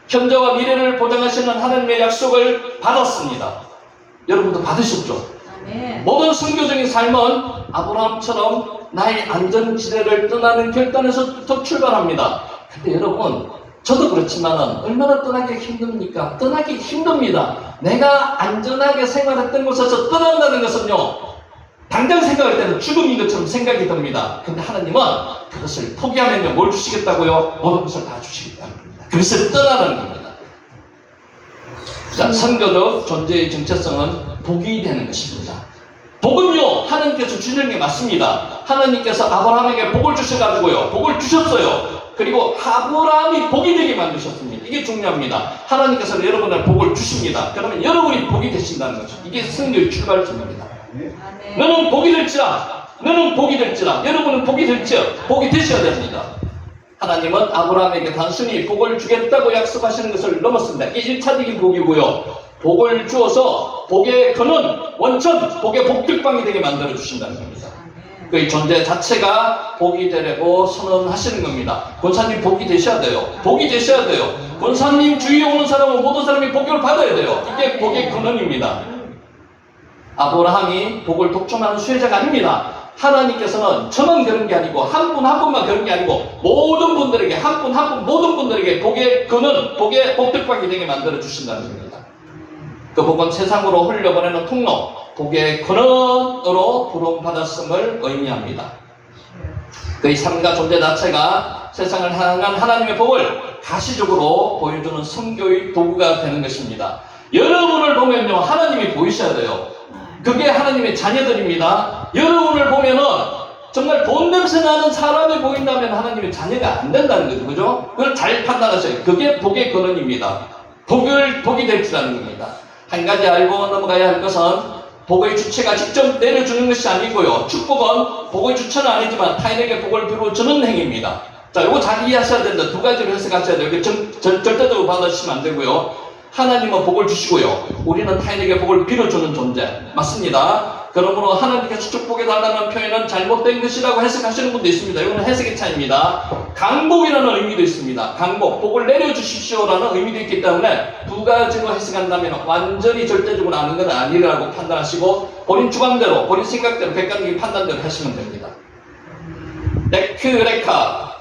현재와 미래를 보장하시는 하나님의 약속을 받았습니다. 여러분도 받으셨죠? 네. 모든 선교적인 삶은 아브라함처럼 나의 안전지대를 떠나는 결단에서부터 출발합니다. 근데 여러분, 저도 그렇지만 얼마나 떠나기 힘듭니까? 떠나기 힘듭니다. 내가 안전하게 생활했던 곳에서 떠난다는 것은요, 당장 생각할 때는 죽음인 것처럼 생각이 듭니다. 근데 하나님은 그것을 포기하면요, 뭘 주시겠다고요? 모든 것을 다 주시겠다는 겁니다. 그것을 떠나라는 겁니다. 자, 선교적 존재의 정체성은 복이 되는 것입니다. 복은요, 하나님께서 주시는 게 맞습니다. 하나님께서 아브라함에게 복을 주셔가지고요, 복을 주셨어요. 그리고 아브라함이 복이 되게 만드셨습니다. 이게 중요합니다. 하나님께서 여러분을 복을 주십니다. 그러면 여러분이 복이 되신다는 거죠. 이게 선교의 출발점입니다. 너는 복이 될지라, 여러분은 복이 될지라, 복이 되셔야 됩니다. 하나님은 아브라함에게 단순히 복을 주겠다고 약속하시는 것을 넘었습니다. 이게 1차적인 복이고요. 복을 주어서 복의 근원, 원천, 복의 복득방이 되게 만들어 주신다는 겁니다. 그 존재 자체가 복이 되려고 선언하시는 겁니다. 권사님 복이 되셔야 돼요. 권사님 주위에 오는 사람은 모든 사람이 복을 받아야 돼요. 이게 복의 근원입니다. 아브라함이 복을 독점하는 수혜자가 아닙니다. 하나님께서는 저만 그런 게 아니고 한 분 한 분만 그런 게 아니고 모든 분들에게 한 분 한 분 모든 분들에게 복의 근원, 복의 복득방이 되게 만들어 주신다는 겁니다. 그 복은 세상으로 흘려보내는 통로, 복의 근원으로 부름받았음을 의미합니다. 그의 삶과 존재 자체가 세상을 향한 하나님의 복을 가시적으로 보여주는 선교의 도구가 되는 것입니다. 여러분을 보면요, 하나님이 보이셔야 돼요. 그게 하나님의 자녀들입니다. 여러분을 보면은 정말 돈 냄새 나는 사람이 보인다면 하나님의 자녀가 안 된다는 거죠. 그죠? 그걸 잘 판단하셔요. 그게 복의 근원입니다. 복이 될지라는 겁니다. 한 가지 알고 넘어가야 할 것은 복의 주체가 직접 내려주는 것이 아니고요. 축복은 복의 주체는 아니지만 타인에게 복을 빌어주는 행위입니다. 자, 이거 잘 이해하셔야 된다. 두 가지로 해석하셔야 돼요. 절대적으로 받아주시면 안 되고요. 하나님은 복을 주시고요. 우리는 타인에게 복을 빌어주는 존재. 맞습니다. 그러므로 하나님께서 축복해달라는 표현은 잘못된 것이라고 해석하시는 분도 있습니다. 이거는 해석의 차이입니다. 강복이라는 의미도 있습니다. 강복, 복을 내려주십시오라는 의미도 있기 때문에 두 가지로 해석한다면 완전히 절대적으로 아는 건 아니라고 판단하시고 본인 주관대로, 본인 생각대로, 객관적인 판단대로 하시면 됩니다. 레크레카.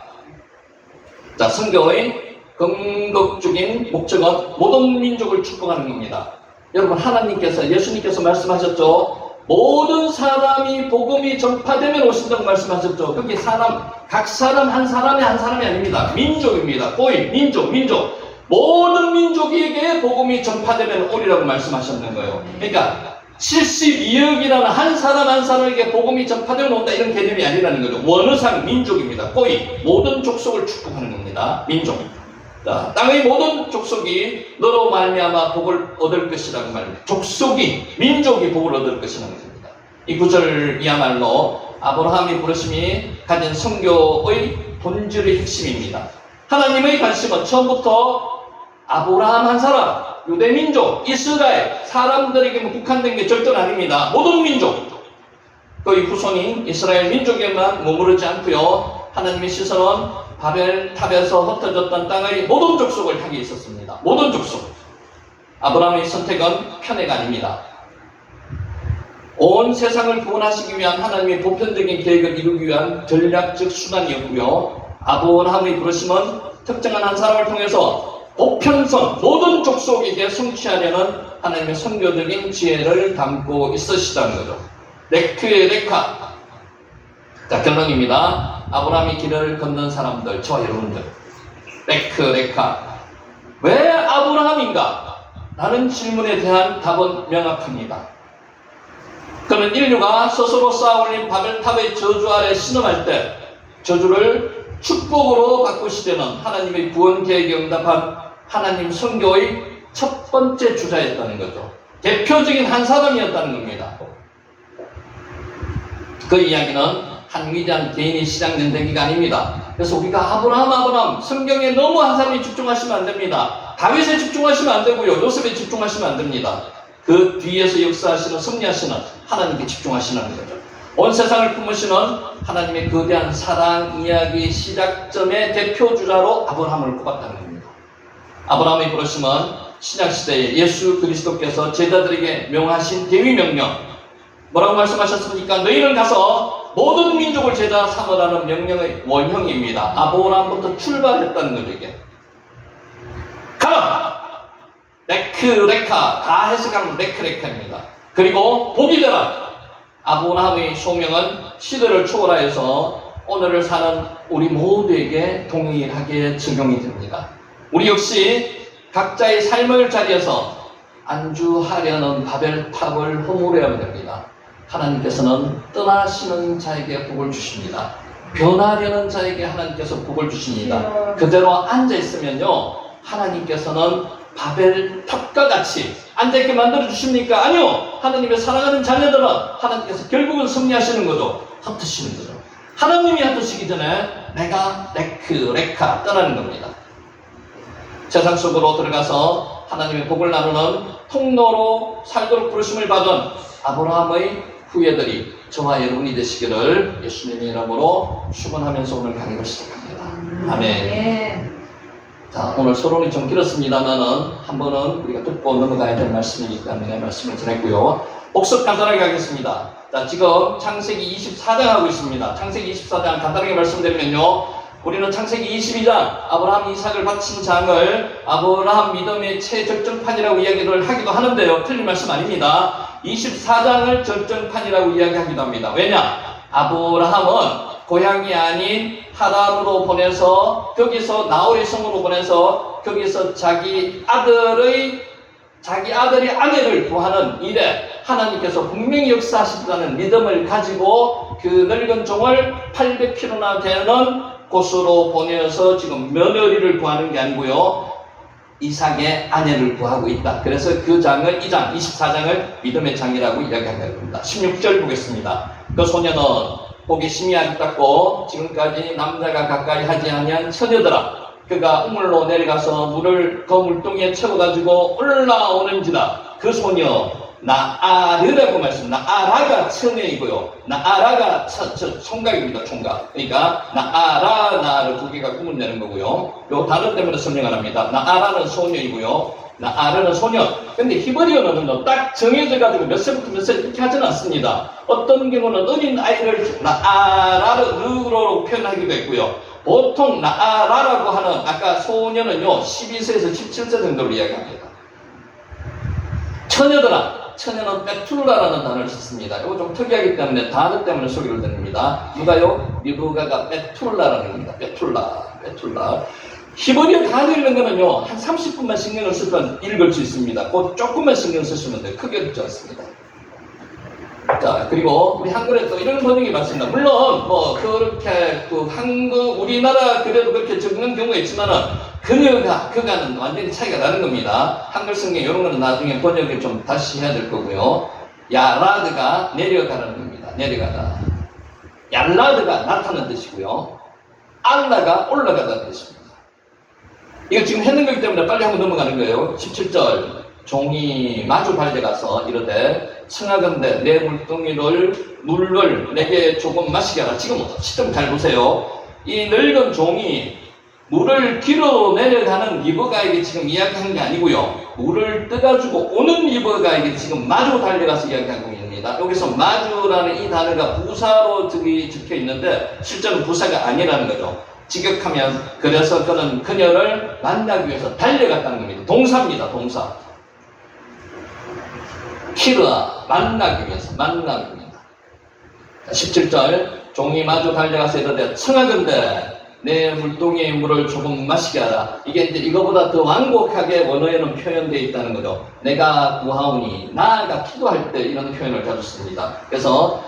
자, 선교의 궁극적인 목적은 모든 민족을 축복하는 겁니다. 여러분, 하나님께서, 예수님께서 말씀하셨죠. 모든 사람이 복음이 전파되면 오신다고 말씀하셨죠. 그게 각 사람 한 사람이 아닙니다. 민족입니다. 고인, 민족. 모든 민족에게 복음이 전파되면 오리라고 말씀하셨는 거예요. 그러니까 72억이라는 한 사람에게 복음이 전파되면 온다 이런 개념이 아니라는 거죠. 원어상 민족입니다. 고인, 모든 족속을 축복하는 겁니다. 민족. 자, 땅의 모든 족속이 너로 말미암아 복을 얻을 것이라는 말입니다. 민족이 복을 얻을 것이라는 것입니다. 이 구절이야말로 아브라함의 부르심이 가진 선교의 본질의 핵심입니다. 하나님의 관심은 처음부터 아브라함 한 사람, 유대민족, 이스라엘 사람들에게만 국한된 게 절대로 아닙니다. 모든 민족, 그의 후손인 이스라엘 민족에만 머무르지 않고요. 하나님의 시선은 바벨탑에서 흩어졌던 땅의 모든 족속을 향해 있었습니다. 모든 족속. 아브라함의 선택은 편애가 아닙니다. 온 세상을 구원하시기 위한 하나님의 보편적인 계획을 이루기 위한 전략적 수단이었고요. 아브라함의 부르심은 특정한 한 사람을 통해서 보편성, 모든 족속에게 성취하려는 하나님의 선교적인 지혜를 담고 있으시다는 거죠. 레카. 자, 결론입니다. 아브라함이 길을 걷는 사람들, 저와 여러분들. 레카. 왜 아브라함인가? 라는 질문에 대한 답은 명확합니다. 그는 인류가 스스로 쌓아올린 바벨탑의 저주 아래 신음할 때 저주를 축복으로 바꾸시려는 하나님의 구원 계획에 응답한 하나님 선교의 첫 번째 주자였다는 거죠. 대표적인 한 사람이었다는 겁니다. 그 이야기는 한 위대한 개인이 시작된 얘기가 아닙니다. 그래서 우리가 아브라함 성경에 너무 한 사람이 집중하시면 안 됩니다. 다윗에 집중하시면 안 되고요. 요셉에 집중하시면 안 됩니다. 그 뒤에서 역사하시는 섭리하시는 하나님께 집중하시는 거죠. 온 세상을 품으시는 하나님의 거대한 사랑 이야기 시작점의 대표주자로 아브라함을 꼽았다는 겁니다. 아브라함의 부르심은 신약시대에 예수 그리스도께서 제자들에게 명하신 대위명령, 뭐라고 말씀하셨습니까? 너희는 가서 모든 민족을 제자 삼으라는 명령의 원형입니다. 아브라함부터 출발했다는 거죠. 이게 가라! 레카 다 해석하면 레카입니다. 그리고 복이 되라. 아브라함의 소명은 시대를 초월하여서 오늘을 사는 우리 모두에게 동일하게 적용이 됩니다. 우리 역시 각자의 삶의 자리에서 안주하려는 바벨탑을 허물어야 됩니다. 하나님께서는 떠나시는 자에게 복을 주십니다. 변하려는 자에게 하나님께서 복을 주십니다. 그대로 앉아있으면요, 하나님께서는 바벨탑과 같이 앉아있게 만들어 주십니까? 아니요. 하나님의 사랑하는 자녀들은 하나님께서 결국은 승리하시는 거죠. 흩으시는 거죠. 하나님이 흩으시기 전에 내가 레카 떠나는 겁니다. 세상 속으로 들어가서 하나님의 복을 나누는 통로로 살도록 부르심을 받은 아브라함의 후예들이 저와 여러분이 되시기를 예수님의 이름으로 축원하면서 오늘 강의를 시작합니다. 아멘. 자, 오늘 서론이 좀 길었습니다만은 한 번은 우리가 듣고 넘어가야 될 말씀이기 때문에 말씀을 전했고요. 복습 간단하게 하겠습니다. 자, 지금 창세기 24장 하고 있습니다. 창세기 24장 간단하게 말씀드리면요, 우리는 창세기 22장 아브라함 이삭을 바친 장을 아브라함 믿음의 최절정판이라고 이야기를 하기도 하는데요, 틀린 말씀 아닙니다. 24장을 절정판이라고 이야기하기도 합니다. 왜냐? 아브라함은 고향이 아닌 하란으로 보내서 거기서 나홀의 성으로 보내서 거기서 자기 아들이 아내를 구하는 일에 하나님께서 분명히 역사하신다는 믿음을 가지고 그 늙은 종을 800km나 되는 곳으로 보내서 지금 며느리를 구하는 게 아니고요, 이삭의 아내를 구하고 있다. 그래서 그 장을 2장 24장을 믿음의 장이라고 이야기한다고 합니다. 16절 보겠습니다. 그 소녀는 복이 심히 아름답고 지금까지 남자가 가까이 하지 아니한 처녀더라. 그가 우물로 내려가서 물을 그 물동이에 채워가지고 올라오는지라. 그 소녀 나아르라고 말씀. 나아라가 처녀이고요, 나아라가 총각입니다. 총각. 그러니까 나아라 두 개가 구분 내는 거고요. 요 단어 때문에 설명을 합니다. 나아라는 소녀이고요, 나아르는 소녀. 근데 히브리어는 딱 정해져 가지고 몇 세부터 몇 세 이렇게 하지는 않습니다. 어떤 경우는 어린 아이를 나아라로 표현하기도 했고요. 보통 나아라라고 하는 아까 소녀는요 12세에서 17세 정도로 이야기합니다. 처녀들아, 천연은 베툴라라는 단어를 썼습니다. 이거 좀 특이하기 때문에 단어 때문에 소개를 드립니다. 누가요? 리브가가 베툴라라는 겁니다. 베툴라. 히브리어 다 읽는 거는요, 한 30분만 신경을 쓰면 읽을 수 있습니다. 그 조금만 신경 쓰시면 돼요. 크게 읽지 않습니다. 자, 그리고 우리 한글에 또 이런 번역이 많습니다. 물론 뭐 그렇게 우리나라 그래도 그렇게 적는 경우가 있지만은 그가는 완전히 차이가 나는 겁니다. 한글 성경 이런 거는 나중에 번역을 좀 다시 해야 될 거고요. 야라드가 내려가는 겁니다. 내려가다. 얄라드가 나타나는 뜻이고요. 알라가 올라가다는 뜻입니다. 이거 지금 했는 거기 때문에 빨리 한번 넘어가는 거예요. 17절. 종이 마주 발려가서 이르되 청하건대 내 물동이를 물을 내게 조금 마시게 하라. 지금 시점 잘 보세요. 이 늙은 종이 물을 길어 내려가는 리버가에게 지금 이야기한 게 아니고요. 물을 떠가지고 오는 리버가에게 지금 마주 달려가서 이야기한 겁니다. 여기서 마주라는 이 단어가 부사로 적혀 있는데 실제는 부사가 아니라는 거죠. 직역하면 그래서 그는 그녀를 만나기 위해서 달려갔다는 겁니다. 동사입니다. 동사. 키르아 만나기 위해서 만나기 위해서. 17절 종이 마주 달려가서 이르되 청하건대 내 물동이의 물을 조금 마시게 하라. 이게 이제 이거보다 더 완곡하게 원어에는 표현되어 있다는 거죠. 내가 구하오니 나아가 기도할 때 이런 표현을 가졌습니다. 그래서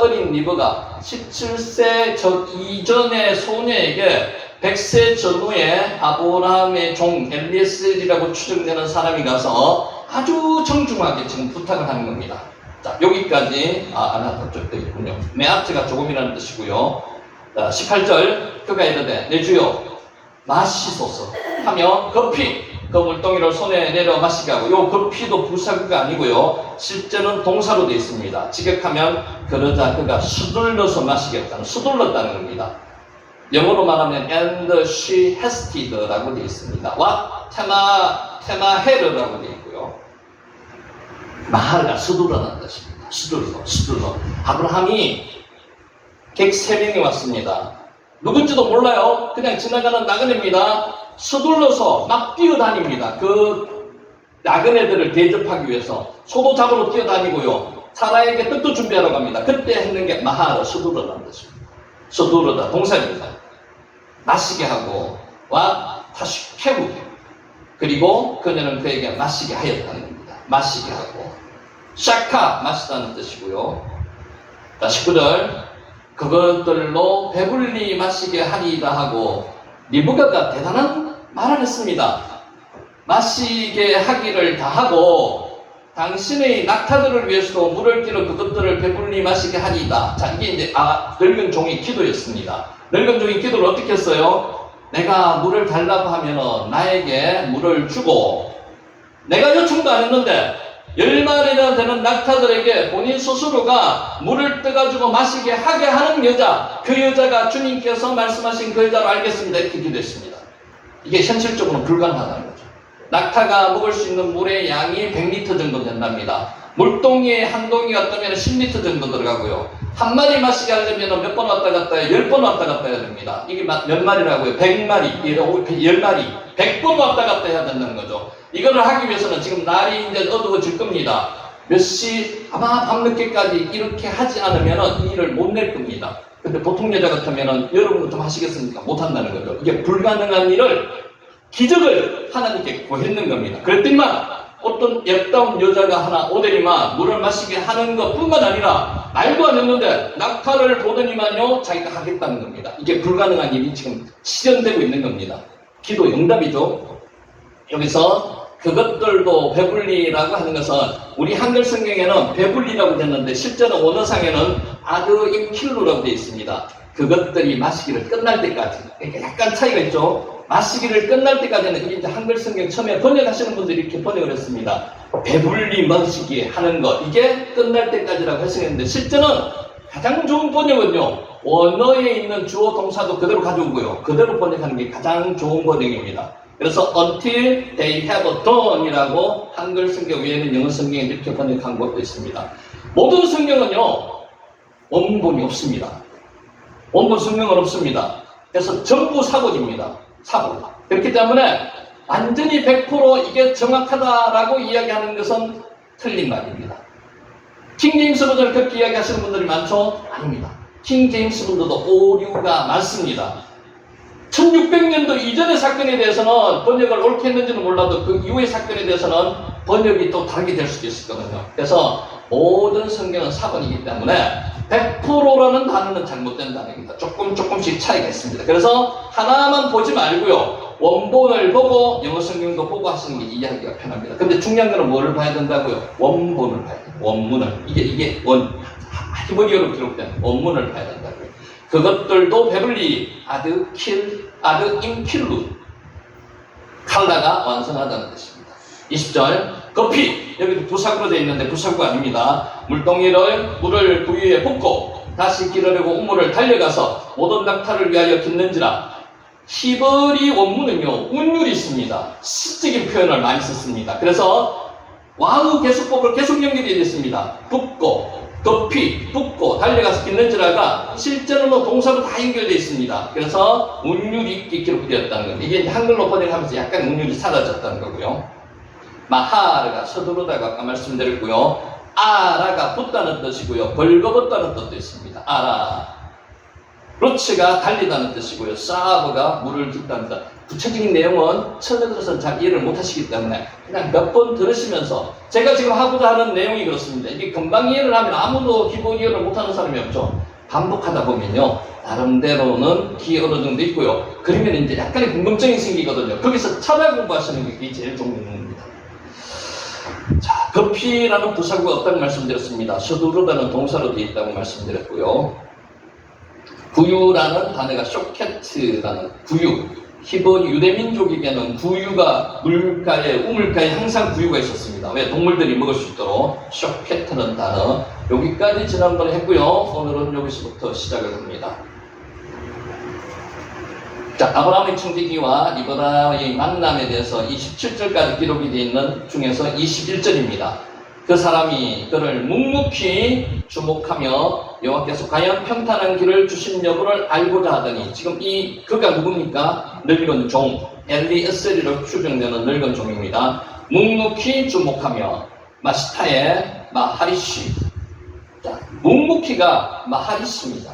어린 리브가 17세 이전의 소녀에게 100세 전후에 아브라함의 종 엘리에셀이라고 추정되는 사람이 가서 아주 정중하게 지금 부탁을 하는 겁니다. 자, 여기까지 저쪽도 있군요. 메아트가 조금이라는 뜻이고요. 자, 18절 그가 이르되 내 주여 마시소서 하며 급히 그 물동이를 손에 내려 마시게 하고, 요 급히도 부사구가 아니고요, 실제는 동사로 되어 있습니다. 직역하면 그러자 그가 서둘러서 마시겠다는, 서둘렀다는 겁니다. 영어로 말하면 and she hasted라고 되어 있습니다. 와 테마헤르라고 되어 있고요. 마하르가 서둘러라는 뜻입니다. 서둘러. 아브라함이 객 3명이 왔습니다. 누군지도 몰라요. 그냥 지나가는 나그네입니다. 서둘러서 막 뛰어다닙니다. 그 나그네들을 대접하기 위해서 소도 잡으러 뛰어다니고요. 사라에게 뜻도 준비하러 갑니다. 그때 했는 게 마하르, 서둘러라는 뜻입니다. 서두르다, 동사입니다. 마시게 하고 와 타시케우, 그리고 그녀는 그에게 마시게 하였다는 겁니다. 마시게 하고 샤카, 마시다는 뜻이고요. 자, 19절 그것들로 배불리 마시게 하리이다 하고, 리브가가 대단한 말을 했습니다. 마시게 하기를 다하고 당신의 낙타들을 위해서도 물을 길어 그것들을 배불리 마시게 하리이다. 자, 이게 이제 늙은 종의 기도였습니다. 늙은 종의 기도를 어떻게 했어요? 내가 물을 달라고 하면 나에게 물을 주고, 내가 요청도 안 했는데 10마리나 되는 낙타들에게 본인 스스로가 물을 떠가지고 마시게 하게 하는 여자, 그 여자가 주님께서 말씀하신 그 여자로 알겠습니다. 이렇게 기도했습니다. 이게 현실적으로는 불가능하다는 거죠. 낙타가 먹을 수 있는 물의 양이 100리터 정도 된답니다. 물동이에 한 동이가 뜨면 10리터 정도 들어가고요. 한 마리 마시게 하려면 몇 번 왔다 갔다 해요? 10번 왔다 갔다 해야 됩니다. 이게 몇 마리라고요? 100마리, 10마리, 100번 왔다 갔다 해야 된다는 거죠. 이거를 하기 위해서는 지금 날이 이제 어두워질 겁니다. 몇 시, 아마 밤늦게까지 이렇게 하지 않으면 이 일을 못 낼 겁니다. 근데 보통 여자 같으면 여러분도 좀 하시겠습니까? 못 한다는 거죠. 이게 불가능한 일을, 기적을 하나님께 구했는 겁니다. 그랬더니만 어떤 예다운 여자가 하나 오더니만 물을 마시게 하는 것 뿐만 아니라 말도 안 했는데 낙타를 보더니만요, 자기가 하겠다는 겁니다. 이게 불가능한 일이 지금 실현되고 있는 겁니다. 기도 응답이죠. 여기서 그것들도 배불리라고 하는 것은, 우리 한글 성경에는 배불리라고 됐는데 실제는 원어상에는 아드임킬루라고 되어 있습니다. 그것들이 마시기를 끝날 때까지. 그러니까 약간 차이가 있죠. 마시기를 끝날 때까지는, 이게 이제 한글 성경 처음에 번역하시는 분들이 이렇게 번역을 했습니다. 배불리 마시기 하는 것, 이게 끝날 때까지라고 해석했는데, 실제는 가장 좋은 번역은요, 원어에 있는 주어 동사도 그대로 가져오고요, 그대로 번역하는 게 가장 좋은 번역입니다. 그래서 until they have done이라고 한글 성경 외에는 영어 성경에 이렇게 번역한 것도 있습니다. 모든 성경은요, 원본이 없습니다. 원본 성경은 없습니다. 그래서 전부 사고입니다. 사고. 그렇기 때문에 완전히 100% 이게 정확하다라고 이야기하는 것은 틀린 말입니다. 킹제임스 버전을 그렇게 이야기하시는 분들이 많죠? 아닙니다. 킹제임스 분들도 오류가 많습니다. 1600년도 이전의 사건에 대해서는 번역을 옳게 했는지는 몰라도 그 이후의 사건에 대해서는 번역이 또 다르게 될 수도 있었거든요. 그래서 모든 성경은 사본이기 때문에 100%라는 단어는 잘못된 단어입니다. 조금씩 차이가 있습니다. 그래서 하나만 보지 말고요. 원본을 보고 영어 성경도 보고 하시는 게 이해하기가 편합니다. 근데 중요한 거는 뭐를 봐야 된다고요? 원본을 봐야 돼요. 원문을. 이게 히브리어로 기록된 원문을 봐야 된다고요. 그것들도 배불리 아드 인킬루 칼라가 완성하다는 뜻입니다. 20절 급히 여기도 부사구로 되어 있는데 부사구가 아닙니다. 물을 부위에 붓고 다시 기르려고 우물을 달려가서 모든 낙타를 위하여 깃는지라. 히브리 원문은요 운율이 있습니다. 시적인 표현을 많이 썼습니다. 그래서 와우 개수법을 계속 연결되어 있습니다. 붓고 급히 붓고 달려가서 깃는지라가 실제로는 동사로 다 연결되어 있습니다. 그래서 운율이 있게 기록되었다는 겁니다. 이게 한글로 번역하면서 약간 운율이 사라졌다는 거고요. 마하르가 서두르다가 아까 말씀드렸고요. 아라가 붙다는 뜻이고요. 벌거벗다는 뜻도 있습니다. 아라. 로츠가 달리다는 뜻이고요. 사브가 물을 깃다는 뜻. 구체적인 내용은 처음에 들어서는 잘 이해를 못 하시기 때문에 그냥 몇 번 들으시면서 제가 지금 하고자 하는 내용이 그렇습니다. 이게 금방 이해를 하면 아무도 기본 이해를 못하는 사람이 없죠. 반복하다 보면요. 나름대로는 기회 어느 정도 있고요. 그러면 이제 약간의 궁금증이 생기거든요. 거기서 찾아 공부하시는 게 그게 제일 좋은 겁니다. 자, 급히라는 부사구가 없다고 말씀드렸습니다. 서두르다는 동사로 되어 있다고 말씀드렸고요. 구유라는 단어가 쇼케트라는 구유. 히브리 유대민족에게는 구유가 물가에, 우물가에 항상 구유가 있었습니다. 왜? 동물들이 먹을 수 있도록. 쇼케트는 단어. 여기까지 지난번에 했고요. 오늘은 여기서부터 시작을 합니다. 자, 아브라함의 청지기와 리브가의 만남에 대해서 27절까지 기록이 되어 있는 중에서 21절입니다. 그 사람이 그를 묵묵히 주목하며 여호와께서 과연 평탄한 길을 주신 여부를 알고자 하더니, 지금 이 그가 누굽니까? 늙은 종, 엘리에셀이로 추정되는 늙은 종입니다. 묵묵히 주목하며 마시타의 마하리시. 자, 묵묵히가 마하리시입니다.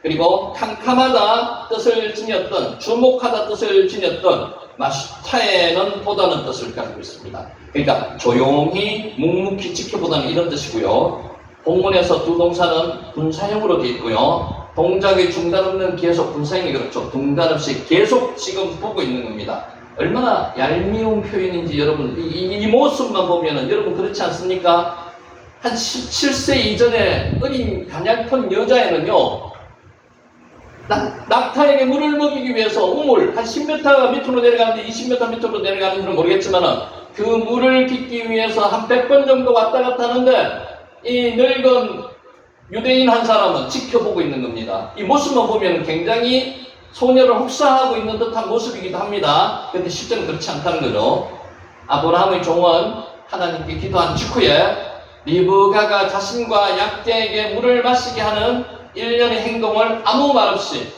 그리고 캄캄하다 뜻을 지녔던, 주목하다 뜻을 지녔던 마시타에는 보다는 뜻을 가지고 있습니다. 그러니까 조용히 묵묵히 지켜보다는 이런 뜻이고요. 본문에서 두 동사는 분사형으로 되어 있고요. 동작의 중단 없는 계속, 분사형이 그렇죠. 중단 없이 계속 지금 보고 있는 겁니다. 얼마나 얄미운 표현인지 여러분 이 모습만 보면은 여러분 그렇지 않습니까? 한 17세 이전에 어린 가냥픈 여자애는요, 낙타에게 물을 먹이기 위해서 우물 한 10m 밑으로 내려가는데 20m 밑으로 내려가는지는 모르겠지만은 그 물을 깃기 위해서 한 100번 정도 왔다 갔다 하는데 이 늙은 유대인 한 사람은 지켜보고 있는 겁니다. 이 모습만 보면 굉장히 소녀를 혹사하고 있는 듯한 모습이기도 합니다. 그런데 실제는 그렇지 않다는 거죠. 아브라함의 종은 하나님께 기도한 직후에 리브가가 자신과 약자에게 물을 마시게 하는 일련의 행동을 아무 말 없이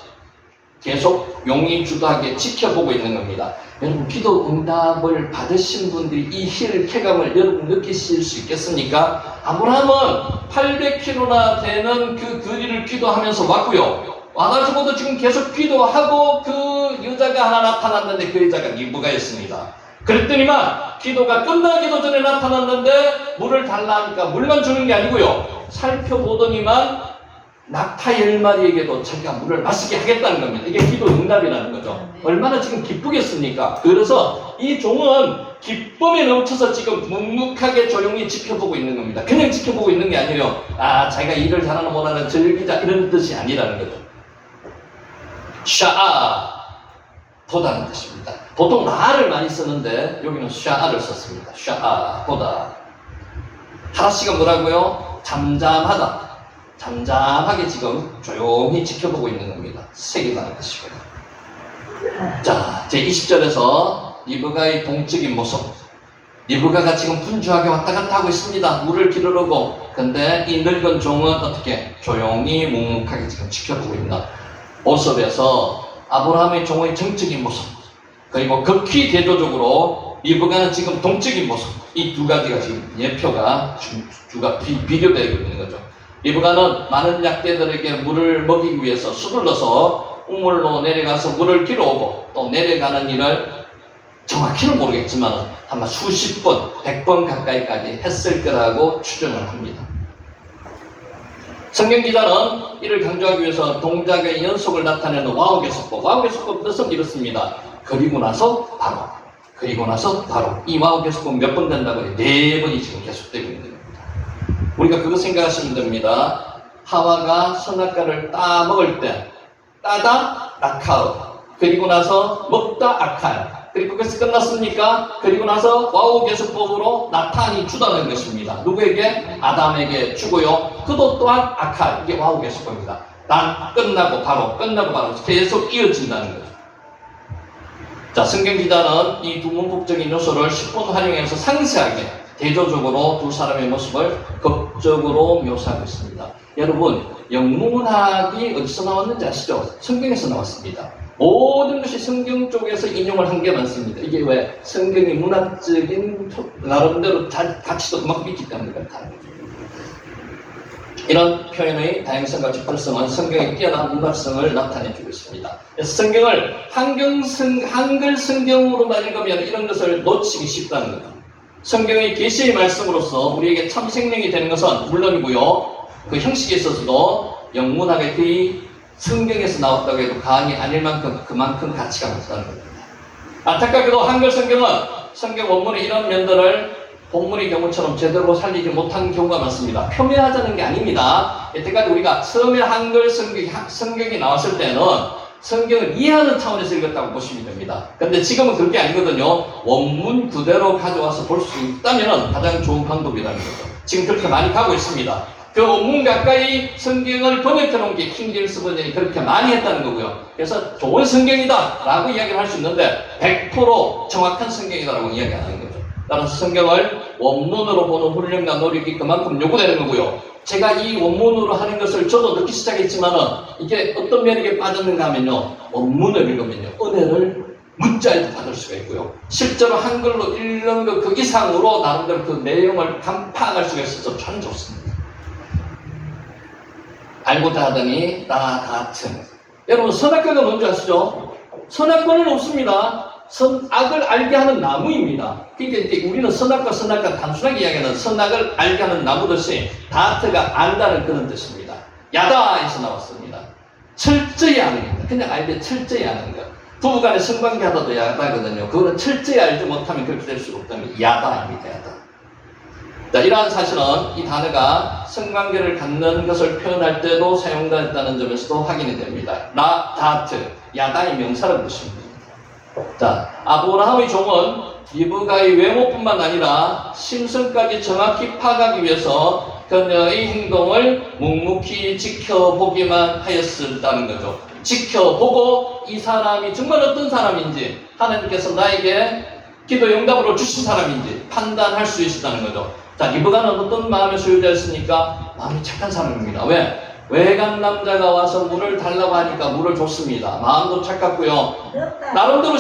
계속 용의 주도하게 지켜보고 있는 겁니다. 여러분, 기도 응답을 받으신 분들이 이 힐쾌감을 여러분 느끼실 수 있겠습니까? 아브라함은 800km나 되는 그 거리를 기도하면서 왔고요. 와가지고도 지금 계속 기도하고 그 여자가 하나 나타났는데 그 여자가 리브가였습니다. 그랬더니만 기도가 끝나기도 전에 나타났는데 물을 달라 하니까 물만 주는 게 아니고요. 살펴보더니만 낙타 10마리에게도 자기가 물을 마시게 하겠다는 겁니다. 이게 기도 응답이라는 거죠. 얼마나 지금 기쁘겠습니까? 그래서 이 종은 기쁨에 넘쳐서 지금 묵묵하게 조용히 지켜보고 있는 겁니다. 그냥 지켜보고 있는 게 아니에요. 자기가 일을 잘하는 못하는 즐기자 이런 뜻이 아니라는 거죠. 샤아 보다는 뜻입니다. 보통 라를 많이 쓰는데 여기는 샤아를 썼습니다. 샤아 보다. 하나씨가 뭐라고요? 잠잠하다. 잠잠하게 지금 조용히 지켜보고 있는 겁니다. 색이라는 뜻이고요. 자, 제 20절에서 리브가의 동적인 모습. 리브가가 지금 분주하게 왔다 갔다 하고 있습니다. 물을 기르려고. 근데 이 늙은 종은 어떻게? 조용히 묵묵하게 지금 지켜보고 있는 모습에서 아브라함의 종의 정적인 모습, 그리고 극히 대조적으로 리브가는 지금 동적인 모습, 이 두 가지가 지금 예표가 주가 비교되고 있는 거죠. 리브가는 많은 약대들에게 물을 먹이기 위해서 술을 넣어서 우물로 내려가서 물을 길어오고 또 내려가는 일을 정확히는 모르겠지만 아마 수십 번, 100번 가까이까지 했을 거라고 추정을 합니다. 성경 기자는 이를 강조하기 위해서 동작의 연속을 나타내는 와우계수법. 와우계수법 뜻은 이렇습니다. 그리고 나서 바로, 그리고 나서 바로. 이 와우계수법 몇 번 된다고 해요? 4번이 지금 계속되고 있는 겁니다. 우리가 그거 생각하시면 됩니다. 하와가 선악과를 따먹을 때 따다 라카우, 그리고 나서 먹다 아칼, 그리고 그것이 끝났습니까? 그리고 나서 와우계수법으로 나탄이 주다는 것입니다. 누구에게? 아담에게 주고요. 그도 또한 아칼, 이게 와우계수법입니다. 난 끝나고 바로, 끝나고 바로 계속 이어진다는 거죠. 자, 성경 기자는 이 두 문법적인 요소를 10분 활용해서 상세하게 대조적으로 두 사람의 모습을 극적으로 묘사하고 있습니다. 여러분, 영문학이 어디서 나왔는지 아시죠? 성경에서 나왔습니다. 모든 것이 성경 쪽에서 인용을 한 게 많습니다. 이게 왜? 성경이 문학적인 나름대로 가치도 그만큼 있기 때문에 그렇다는 거죠. 이런 표현의 다양성과 적절성은 성경의 뛰어난 문학성을 나타내주고 있습니다. 그래서 성경을 한글 성경으로만 읽으면 이런 것을 놓치기 쉽다는 거죠. 성경의 계시의 말씀으로서 우리에게 참 생명이 되는 것은 물론이고요. 그 형식에 있어서도 영문학의 그 성경에서 나왔다고 해도 과언이 아닐 만큼 그만큼 가치가 높다는 겁니다. 안타깝게도 한글 성경은 성경 원문의 이런 면들을 본문의 경우처럼 제대로 살리지 못한 경우가 많습니다. 폄훼하자는 게 아닙니다. 여태까지 우리가 처음에 한글 성경이 나왔을 때는 성경을 이해하는 차원에서 읽었다고 보시면 됩니다. 근데 지금은 그렇게 아니거든요. 원문 그대로 가져와서 볼 수 있다면 가장 좋은 방법이라는 거죠. 지금 그렇게 많이 가고 있습니다. 그 원문 가까이 성경을 번역해 놓은 게 킹제임스 번역이 그렇게 많이 했다는 거고요. 그래서 좋은 성경이다 라고 이야기를 할 수 있는데 100% 정확한 성경이다 라고 이야기 안 하는 거죠. 따라서 성경을 원문으로 보는 훈련과 노력이 그만큼 요구되는 거고요. 제가 이 원문으로 하는 것을 저도 늦기 시작했지만은 이게 어떤 면에게 빠졌는가 하면요. 원문을 읽으면요. 은혜를 문자에도 받을 수가 있고요. 실제로 한글로 읽는 것 그 이상으로 나름대로 그 내용을 간파할 수가 있어서 참 좋습니다. 알고자 하더니 나 같은. 여러분 선악과가 뭔지 아시죠? 선악과는 없습니다. 선악을 알게 하는 나무입니다. 그러니까 이제 우리는 선악과 단순하게 이야기하는 선악을 알게 하는 나무듯이 다트가 안다는 그런 뜻입니다. 야다에서 나왔습니다. 철저히 아는 겁니다. 그냥 알되 철저히 아는 것. 부부간에 성관계 하다도 야다거든요. 그거는 철저히 알지 못하면 그렇게 될 수가 없다면 야다입니다. 야다. 자, 이러한 사실은 이 단어가 성관계를 갖는 것을 표현할 때도 사용됐다는 점에서도 확인이 됩니다. 나 다트, 야다의 명사를 뜻입니다. 자, 아브라함의 종은 리브가의 외모뿐만 아니라 심성까지 정확히 파악하기 위해서 그녀의 행동을 묵묵히 지켜보기만 하였다는 거죠. 지켜보고 이 사람이 정말 어떤 사람인지 하나님께서 나에게 기도 응답으로 주신 사람인지 판단할 수 있었다는 거죠. 자, 리브가는 어떤 마음의 소유자였습니까? 마음이 착한 사람입니다. 왜? 외간 남자가 와서 물을 달라고 하니까 물을 줬습니다. 마음도 착각고요. 나름대로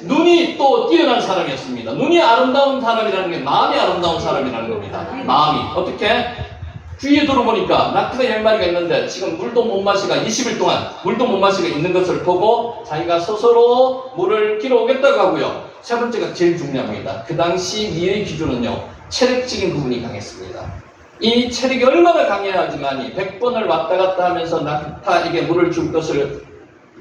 눈이 또 뛰어난 사람이었습니다. 눈이 아름다운 사람이라는 게 마음이 아름다운 사람이라는 겁니다. 마음이. 어떻게? 주위에 들어보니까 낙타가 10마리가 있는데 지금 물도 못 마시가 20일 동안 물도 못 마시가 있는 것을 보고 자기가 스스로 물을 길어오겠다고 하고요. 세 번째가 제일 중요합니다. 그 당시 미의 기준은요. 체력적인 부분이 강했습니다. 이 체력이 얼마나 강해야지만이 100번을 왔다 갔다 하면서 낙타에게 물을 줄 것을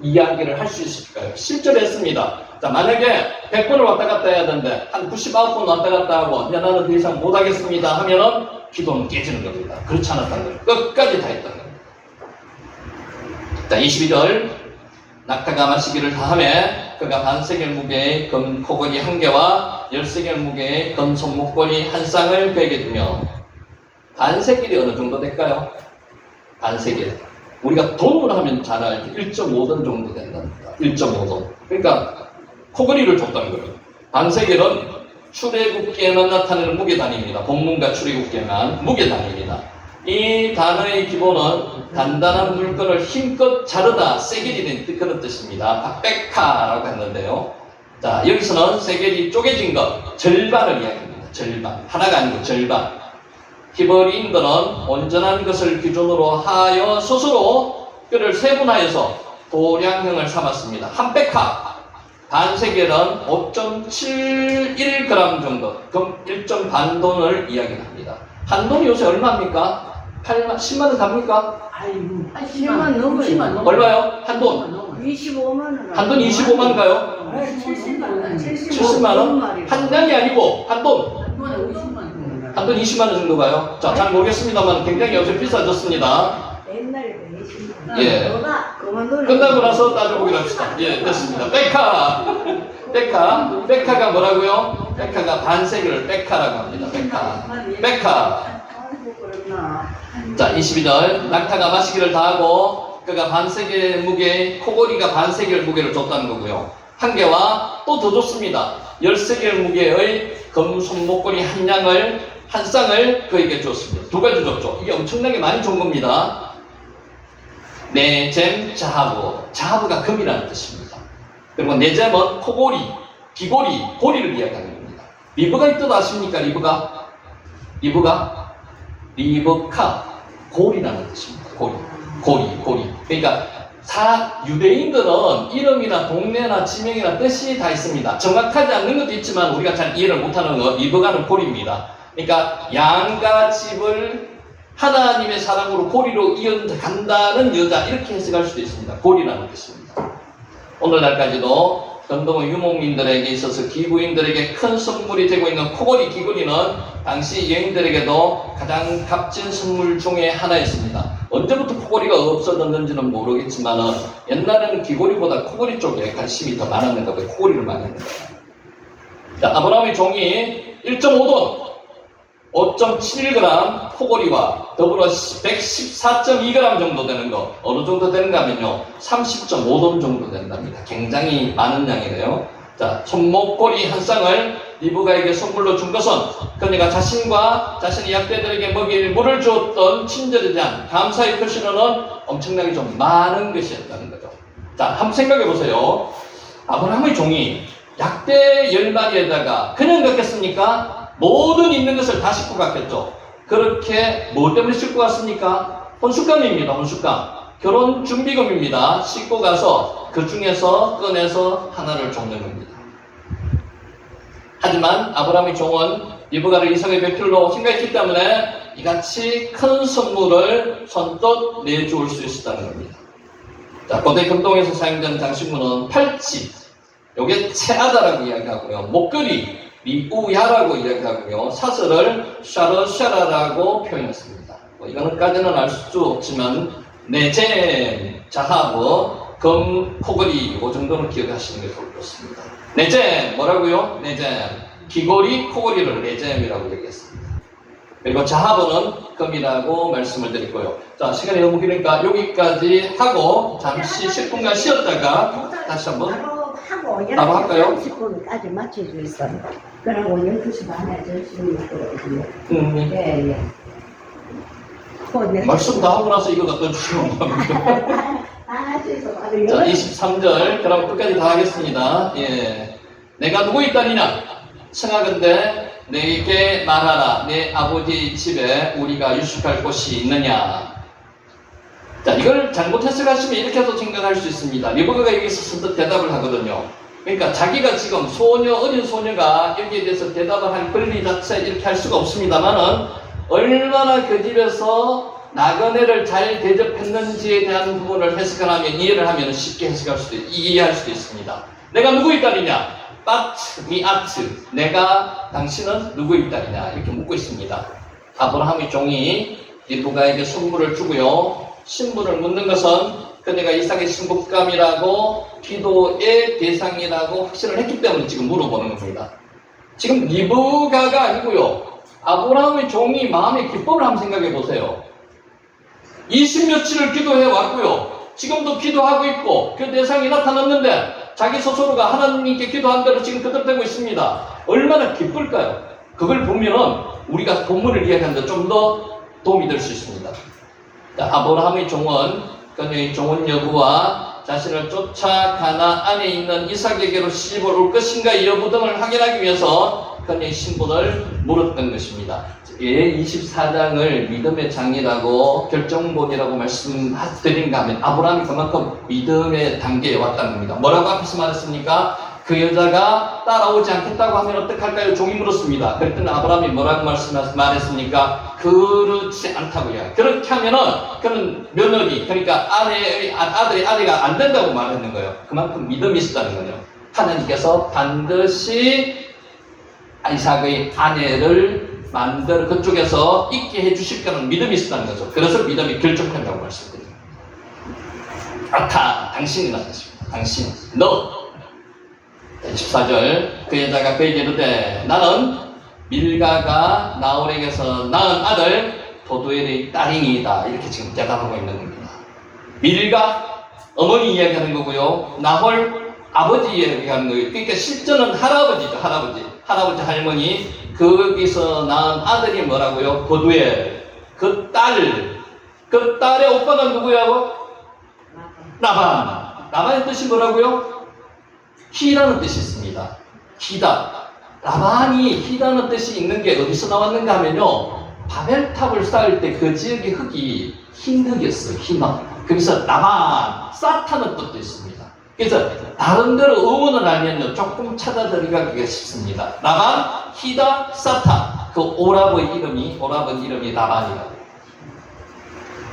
이야기를 할 수 있을까요? 실제로 했습니다. 자, 만약에 100번을 왔다 갔다 해야 되는데 한 99번 왔다 갔다 하고 야, 나는 더 이상 못하겠습니다 하면은 기도는 깨지는 겁니다. 그렇지 않았다는 거예요. 끝까지 다 했다는 겁니다. 자, 22절 낙타가 마시기를 다하매 그가 반세겔 무게의 금 코걸이 1개와 10세겔 무게의 금 손목걸이 1쌍을 베게 두며 반세겔이 어느 정도 될까요? 반세겔. 우리가 돈으로 하면 잘 알죠. 1.5돈 정도 된답니다. 1.5돈. 그러니까 코걸이를 줬다는 거예요. 반세겔은 출애굽기에만 나타내는 무게단위입니다. 본문과 출애굽기에만 무게단위입니다. 이 단어의 기본은 단단한 물건을 힘껏 자르다, 세겔이 그런 뜻입니다. 빽카라고 했는데요. 자, 여기서는 세겔이 쪼개진 것, 절반을 이야기합니다. 절반. 하나가 아니고 절반. 히브리인들은 온전한 것을 기준으로 하여 스스로 뼈를 세분하여서 도량형을 삼았습니다. 한 백하, 반세겔은 5.71g 정도, 그럼 1.반돈을 이야기합니다. 한 돈이 요새 얼마입니까? 8만, 10만 원 갑니까? 아이고, 10만 넘어요. 얼마요? 한 돈? 25만 원. 한 돈 25만 가요? 70만 원. 70만 원? 한 장이 아니고 한 돈. 한 번에 50만 원. 한 돈 20만 원 정도 가요? 자, 잘 모르겠습니다만 굉장히 요새 비싸졌습니다. 옛날에 20만 원. 예. 너가 그만둬라. 끝나고 나서 따져보기로 합시다. 예, 됐습니다. 백하. 백하. 백하가 뭐라고요? 백하가 반세겔을 백하라고 합니다. 백하. 백하. 아이고 그렇구나. 자, 22절. 낙타가 마시기를 다하고 그가 반세겔 무게, 코골이가 반세겔 무게를 줬다는 거고요. 한 개와 또 더 줬습니다. 10세겔 무게의 금손 목걸이 한 쌍을 그에게 줬습니다. 두 가지 줬죠. 이게 엄청나게 많이 준 겁니다. 네잼 자하부. 자하부가 금이라는 뜻입니다. 그리고 네잼은 코골이, 귀골이, 고리를 이야기하는 겁니다. 리브가 이 뜻 아십니까? 리브가? 리브카. 고리라는 뜻입니다. 고리. 그러니까 유대인들은 이름이나 동네나 지명이나 뜻이 다 있습니다. 정확하지 않는 것도 있지만 우리가 잘 이해를 못하는 것, 리브가는 고리입니다. 그러니까 양가 집을 하나님의 사랑으로 고리로 이어간다는 여자, 이렇게 해석할 수도 있습니다. 고리라는 뜻입니다. 오늘날까지도 전동의 유목민들에게 있어서 기부인들에게 큰 선물이 되고 있는 코골이 귀걸이는 당시 여인들에게도 가장 값진 선물 중에 하나였습니다. 언제부터 코골이가 없어졌는지는 모르겠지만 옛날에는 귀걸이보다 코골이 쪽에 관심이 더 많았는가 봐요. 코골이를 많이 했는가 봐요. 자, 아브라함의 종이 1.5돈 5.7g 코골이와 더불어 114.2g 정도 되는 거, 어느 정도 되는가 하면요 30.5돈 정도 된답니다. 굉장히 많은 양이네요. 자, 손목걸이 한 쌍을 리브가에게 선물로 준 것은 그녀가 자신과 자신의 약대들에게 먹일 물을 주었던 친절에 대한 감사의 표시로는 엄청나게 좀 많은 것이었다는 거죠. 자, 한번 생각해 보세요. 아브라함의 종이 약대 10마리에다가 그냥 갔겠습니까? 모든 있는 것을 다 싣고 갔겠죠. 그렇게 뭐 때문에 싣고 갔습니까? 혼수감입니다. 혼수감. 결혼 준비금입니다. 싣고 가서 그 중에서 꺼내서 하나를 줬는 겁니다. 하지만 아브라함의 종은 리브가를 이삭의 배필로 생각했기 때문에 이같이 큰 선물을 선뜻 내주올 수 있었다는 겁니다. 자, 고대 금동에서 사용된 장신구는 팔찌, 요게 채아다라고 이야기하고요. 목걸이, 리우야라고 이야기하고요. 사슬을 샤르샤라라고 표현했습니다. 이거는까지는 알 수 없지만 네잼, 자하부, 금, 코골이 이 정도는 기억하시는 게 좋을 것 같습니다. 네잼 뭐라고요? 네잼 귀골이, 코골이를 네잼이라고 얘기했습니다. 그리고 자하부는 금이라고 말씀을 드리고요. 자, 시간이 너무 기니까 여기까지 하고 잠시 10분간 쉬었다가 다시 한번 바로 할까요? 30분까지 맞춰져 있어. 그러고 12시 반에 점심이 있거든요. 예. 말씀 다 하고 나서 이거 갖다 주시면 겁니다. 자, 23절. 그럼 끝까지 다 하겠습니다. 예. 내가 누구의 딸이냐? 청하건대 내게 말하라. 내 아버지 집에 우리가 유숙할 곳이 있느냐? 자, 이걸 잘못 해석하시면 이렇게도 생각할 수 있습니다. 리브가가 여기서 선뜻 대답을 하거든요. 그러니까 자기가 지금 어린 소녀가 여기에 대해서 대답을 할 권리 자체 이렇게 할 수가 없습니다만은 얼마나 그 집에서 나그네를 잘 대접했는지에 대한 부분을 해석을 하면, 이해를 하면 쉽게 이해할 수도 있습니다. 내가 누구의 딸이냐? 미아트. 내가, 당신은 누구의 딸이냐? 이렇게 묻고 있습니다. 아브라함의 종이 리브가에게 선물을 주고요. 신분을 묻는 것은 그녀가 이삭의 신부감이라고 기도의 대상이라고 확신을 했기 때문에 지금 물어보는 겁니다. 지금 리브가가 아니고요. 아브라함의 종이 마음의 기법을 한번 생각해 보세요. 20며칠을 기도해 왔고요. 지금도 기도하고 있고 그 대상이 나타났는데 자기 스스로가 하나님께 기도한 대로 지금 그대로 되고 있습니다. 얼마나 기쁠까요? 그걸 보면은 우리가 본문을 이야기하는데 좀 더 도움이 될 수 있습니다. 자, 아브라함의 종은 그녀의 종은 여부와 자신을 쫓아 가나안에 있는 이삭에게로 시집을 올 것인가 여부 등을 확인하기 위해서 그녀의 신분을 물었던 것입니다. 예, 24장을 믿음의 장이라고 결정본이라고 말씀드린가 하면 아브라함이 그만큼 믿음의 단계에 왔다는 겁니다. 뭐라고 앞에서 말했습니까? 그 여자가 따라오지 않겠다고 하면 어떡할까요? 종이 물었습니다. 그랬더니 아브라함이 뭐라고 말했습니까? 그렇지 않다고요. 그렇게 하면은 그는 며느리, 그러니까 아들이 안 된다고 말했는 거예요. 그만큼 믿음이 있었다는 거예요. 하나님께서 반드시 이삭의 아내를 만들어 그쪽에서 있게 해주실 거라는 믿음이 있었다는 거죠. 그래서 믿음이 결정된다고 말씀드립니다. 당신이 나타났습니다. 당신, 너. 14절 그 여자가 그에게 이르되 나는 밀가가 나홀에게서 낳은 아들 도두엘의 딸이니이다. 이렇게 지금 대답하고 있는 겁니다. 밀가 어머니 이야기하는 거고요. 나홀 아버지 이야기하는 거예요. 그러니까 실제는 할아버지죠. 할아버지 할머니 거기서 낳은 아들이 뭐라고요? 도두엘. 그 딸의 오빠가 누구야고? 라반의 뜻이 뭐라고요? 희라는 뜻이 있습니다. 희다. 라반이 희라는 뜻이 있는 게 어디서 나왔는가 하면요. 바벨탑을 쌓을 때 그 지역의 흙이 흰 흙이었어요. 흰흙. 거기서 라반, 사탄의 뜻도 있습니다. 그래서 다른 데로 의문을 알면요. 조금 찾아 들어가기가 쉽습니다. 라반, 희다, 사탄. 그 오라버의 이름이 라반이라고.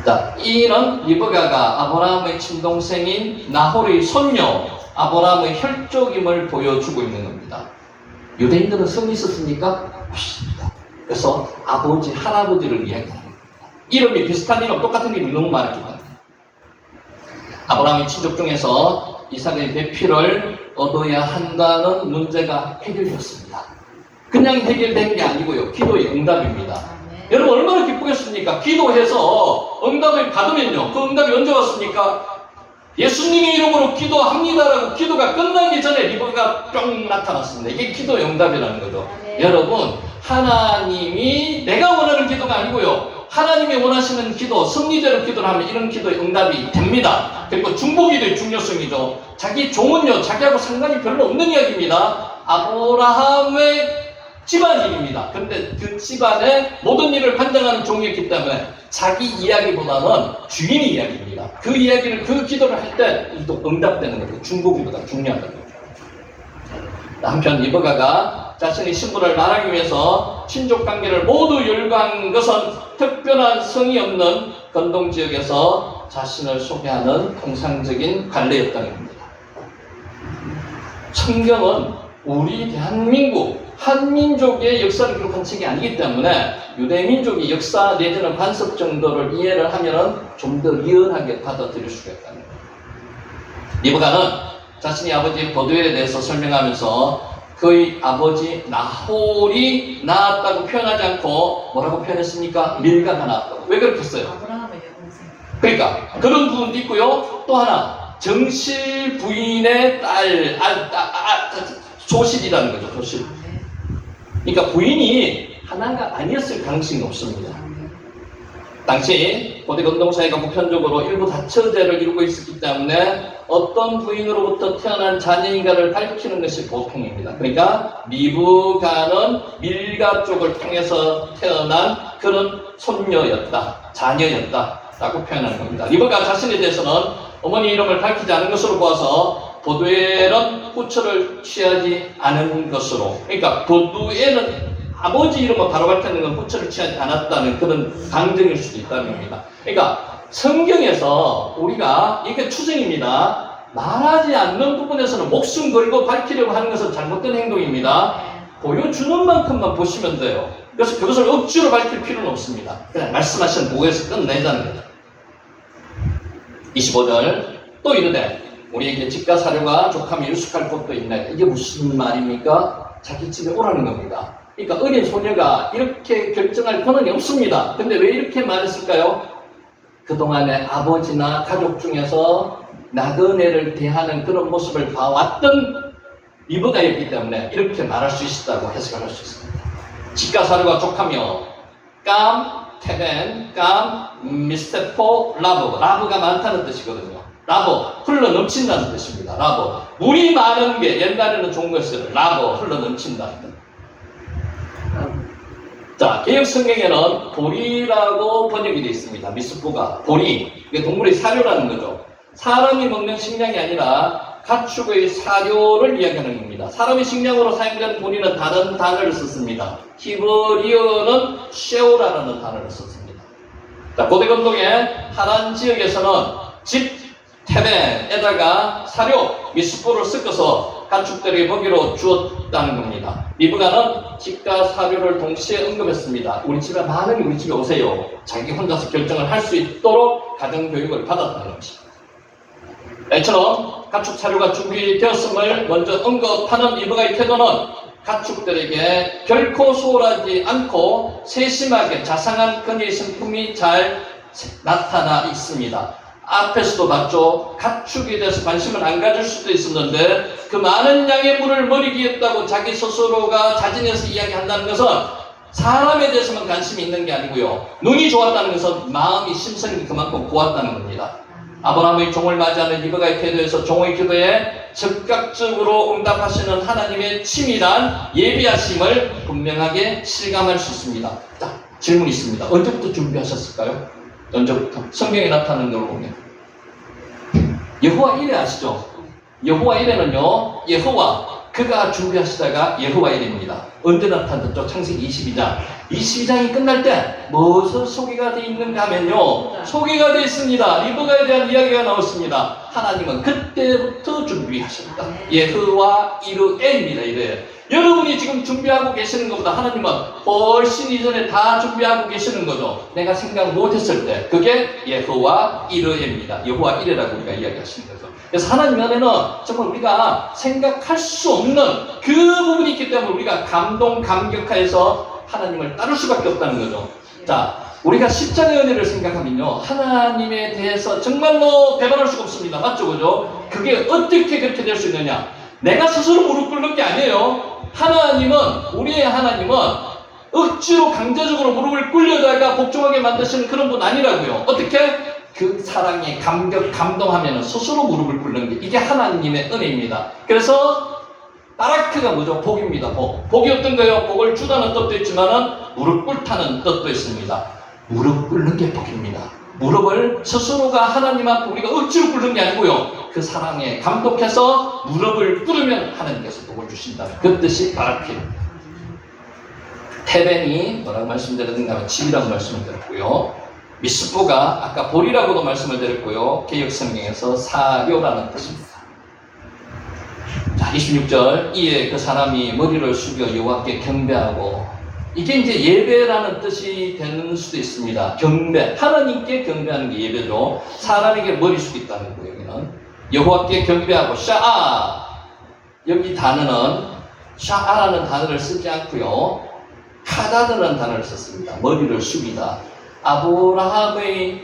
자, 이는 리브가가 아브라함의 친동생인 나홀의 손녀, 아브라함의 혈족임을 보여주고 있는 겁니다. 유대인들은 성이 있었습니까? 없습니다. 그래서 아버지, 할아버지를 이야기합니다. 이름이 비슷한 이름, 똑같은 이름이 너무 많았기 때문에. 아브라함의 친족 중에서 이삭의 배필을 얻어야 한다는 문제가 해결되었습니다. 그냥 해결된 게 아니고요. 기도의 응답입니다. 여러분 얼마나 기쁘겠습니까? 기도해서 응답을 받으면요. 그 응답이 언제 왔습니까? 예수님의 이름으로 기도합니다라고 기도가 끝나기 전에 리브가가 뿅 나타났습니다. 이게 기도의 응답이라는 거죠. 여러분 하나님이 내가 원하는 기도가 아니고요. 하나님이 원하시는 기도, 승리대로 기도를 하면 이런 기도의 응답이 됩니다. 그리고 중보기도의 중요성이죠. 자기 종은요. 자기하고 상관이 별로 없는 이야기입니다. 아브라함의 집안일입니다. 그런데 그 집안의 모든 일을 판단하는 종이었기 때문에 자기 이야기보다는 주인의 이야기입니다. 그 이야기를, 그 기도를 할 때 또 응답되는 거죠. 중보기도가 중요하다는 거죠. 한편 리브가가 자신의 신분을 말하기 위해서 친족 관계를 모두 열거한 것은 특별한 성이 없는 건동 지역에서 자신을 소개하는 통상적인 관례였다는 겁니다. 성경은 우리 대한민국 한민족의 역사를 기록한 책이 아니기 때문에 유대민족의 역사 내지는 관습 정도를 이해를 하면 좀 더 리얼하게 받아들일 수가 있다는 거예요. 리브가는 자신의 아버지 도두엘에 대해서 설명하면서 그의 아버지 나홀이 낳았다고 표현하지 않고 뭐라고 표현했습니까? 밀가가 낳았다고. 왜 그렇게 했어요? 아브라함의 여동생. 그러니까 그런 부분도 있고요. 또 하나 정실 부인의 딸, 조실이라는 거죠. 조실. 그러니까 부인이 하나가 아니었을 가능성이 높습니다. 당시 고대 건동사회가 보편적으로 일부 다처제를 이루고 있었기 때문에 어떤 부인으로부터 태어난 자녀인가를 밝히는 것이 보통입니다. 그러니까 리브가는 밀가 쪽을 통해서 태어난 그런 손녀였다, 자녀였다 라고 표현하는 겁니다. 리브가 자신에 대해서는 어머니 이름을 밝히지 않은 것으로 보아서 도두엘은 후처를 취하지 않은 것으로, 그러니까 도두엘은 아버지 이름을 바로 밝히는 건 후처를 취하지 않았다는 그런 강정일 수도 있다는 겁니다. 그러니까 성경에서 우리가, 이게 추정입니다. 말하지 않는 부분에서는 목숨 걸고 밝히려고 하는 것은 잘못된 행동입니다. 보여주는 만큼만 보시면 돼요. 그래서 그것을 억지로 밝힐 필요는 없습니다. 그냥 말씀하신 보고에서 끝내자는 거죠. 25절 또 이르되 우리에게 집과 사료가 족하며 유숙할 곳도 있나이다. 이게 무슨 말입니까? 자기 집에 오라는 겁니다. 그러니까 어린 소녀가 이렇게 결정할 권한이 없습니다. 근데 왜 이렇게 말했을까요? 그동안에 아버지나 가족 중에서 나그네를 대하는 그런 모습을 봐왔던 리브가였기 때문에 이렇게 말할 수 있었다고 해석을 할 수 있습니다. 집과 사료가 족하며 감, 테벤, 감, 미스테포, 라브가 많다는 뜻이거든요. 라브, 흘러 넘친다는 뜻입니다. 라브, 물이 많은 게 옛날에는 좋은 거였어요. 라브, 흘러 넘친다는 뜻. 자, 개역 성경에는 보리라고 번역이 되어 있습니다. 미스포가 보리, 이게 동물의 사료라는 거죠. 사람이 먹는 식량이 아니라 가축의 사료를 이야기하는 겁니다. 사람의 식량으로 사용되는 보리는 다른 단어를 썼습니다. 히브리어는 쉐오라라는 단어를 썼습니다. 자, 고대 감독의 하란 지역에서는 집 테벤에다가 사료 미스포를 섞어서 가축들에게 먹이로 주었다는 겁니다. 리브가는 집과 사료를 동시에 언급했습니다. 우리 집에 많으니 우리 집에 오세요. 자기 혼자서 결정을 할 수 있도록 가정교육을 받았다는 것입니다. 이처럼 가축 사료가 준비되었음을 먼저 언급하는 리브가의 태도는 가축들에게 결코 소홀하지 않고 세심하게 자상한 그녀의 성품이 잘 나타나 있습니다. 앞에서도 봤죠. 가축에 대해서 관심을 안 가질 수도 있었는데 그 많은 양의 물을 먹이겠다고 자기 스스로가 자진해서 이야기한다는 것은 사람에 대해서만 관심이 있는 게 아니고요. 눈이 좋았다는 것은 마음이 심성이 그만큼 고왔다는 겁니다. 아브라함의 종을 맞이하는 리브가의 태도에서 종의 기도에 즉각적으로 응답하시는 하나님의 치밀한 예비하심을 분명하게 실감할 수 있습니다. 자, 질문이 있습니다. 언제부터 준비하셨을까요? 언제부터? 성경에 나타나는 걸 보면 여호와 이레 아시죠? 여호와 이레는요, 여호와 그가 준비하시다가 여호와 이레입니다. 언제 나타났죠? 창세기 22장. 22장이 끝날 때 무엇을 소개가 되어 있는가 하면요, 소개가 되어 있습니다. 리브가에 대한 이야기가 나왔습니다. 하나님은 그때부터 준비하셨다. 여호와 이르에입니다. 이래. 여러분이 지금 준비하고 계시는 것보다 하나님은 훨씬 이전에 다 준비하고 계시는 거죠. 내가 생각 못했을 때 그게 여호와 이르에입니다. 여호와 이레라고 우리가 이야기하시는 거죠. 그래서 하나님 안에는 정말 우리가 생각할 수 없는 그 부분이 있기 때문에 우리가 감격하여서 하나님을 따를 수밖에 없다는 거죠. 자, 우리가 십자가의 은혜를 생각하면요, 하나님에 대해서 정말로 배반할 수가 없습니다. 맞죠? 그죠? 그게 어떻게 그렇게 될 수 있느냐? 내가 스스로 무릎 꿇는 게 아니에요. 우리의 하나님은 억지로 강제적으로 무릎을 꿇려다가 복종하게 만드시는 그런 분 아니라고요. 어떻게? 그 사랑에 감동하면 스스로 무릎을 꿇는 게 이게 하나님의 은혜입니다. 그래서 바라크가 뭐죠? 복입니다. 복이 어떤 거예요? 복을 주다는 뜻도 있지만은 무릎 꿇다는 뜻도 있습니다. 무릎 꿇는 게 복입니다. 무릎을 스스로가 하나님 앞에 우리가 억지로 꿇는 게 아니고요, 그 사랑에 감독해서 무릎을 꿇으면 하나님께서 복을 주신다. 그 뜻이 바라크입니다. 테벤이 뭐라고 말씀드렸는가 하면 집이라고 말씀을 드렸고요, 미스포가 아까 보리라고도 말씀을 드렸고요, 개역 성경에서 사료라는 뜻입니다. 자, 26절. 이에 그 사람이 머리를 숙여 여호와께 경배하고, 이게 이제 예배라는 뜻이 되는 수도 있습니다. 경배, 하나님께 경배하는 게 예배죠. 사람에게 머리 숙였다는 거예요. 여기는 여호와께 경배하고, 샤아, 여기 단어는 샤아라는 단어를 쓰지 않고요, 카다드라는 단어를 썼습니다. 머리를 숙이다. 아브라함이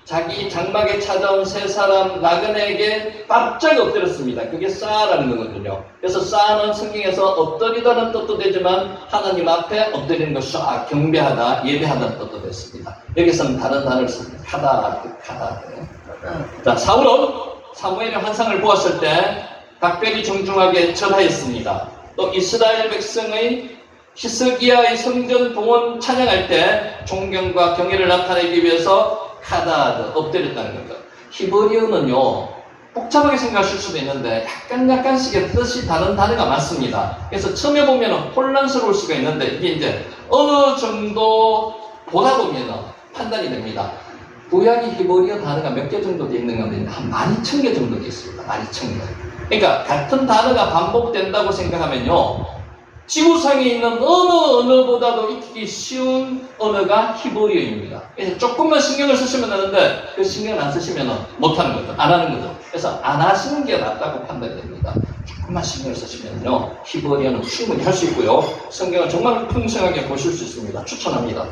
자기 장막에 찾아온 세 사람 나그네에게 바짝 엎드렸습니다. 그게 싸라는 거거든요. 그래서 싸는 성경에서 엎드리다는 뜻도 되지만 하나님 앞에 엎드리는 것, 싸, 경배하다, 예배하다는 뜻도 됐습니다. 여기서는 다른 단어를 씁니다. 카다드. 자, 사울은 사무엘의 환상을 보았을 때 각별히 정중하게 절하였습니다. 또 이스라엘 백성의 히스기야의 성전 봉헌 찬양할 때 존경과 경애를 나타내기 위해서 카다드, 엎드렸다는 거죠. 히브리어는요, 복잡하게 생각하실 수도 있는데 약간씩의 뜻이 다른 단어가 많습니다. 그래서 처음에 보면 혼란스러울 수가 있는데 이게 이제 어느 정도 보다 보면 판단이 됩니다. 구약의 히브리어 단어가 몇 개 정도 돼 있는 건데 한 12,000개 정도 돼 있습니다. 12,000개. 그러니까 같은 단어가 반복된다고 생각하면요, 지구상에 있는 어느 언어보다도 익히기 쉬운 언어가 히브리어입니다. 그래서 조금만 신경을 쓰시면 되는데 그 신경을 안 쓰시면 못하는 거죠. 안 하는 거죠. 그래서 안 하시는 게 낫다고 판단됩니다. 조금만 신경을 쓰시면요, 히브리어는 충분히 할 수 있고요, 성경을 정말 풍성하게 보실 수 있습니다. 추천합니다.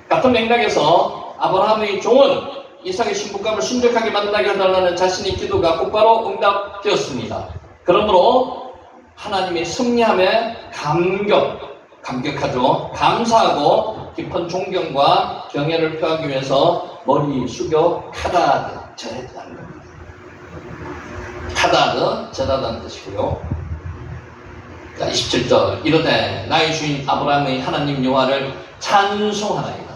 같은 맥락에서 아브라함의 종은 이삭의 신부감을 순적하게 만나게 해달라는 자신의 기도가 곧바로 응답되었습니다. 그러므로 하나님의 섭리함에 감격하죠. 감사하고 깊은 존경과 경애를 표하기 위해서 머리 숙여 카다드, 절했다는 겁니다. 카다드, 절하다는 뜻이고요. 자, 27절. 이르되 나의 주인 아브라함의 하나님 여호와를 찬송하나이다.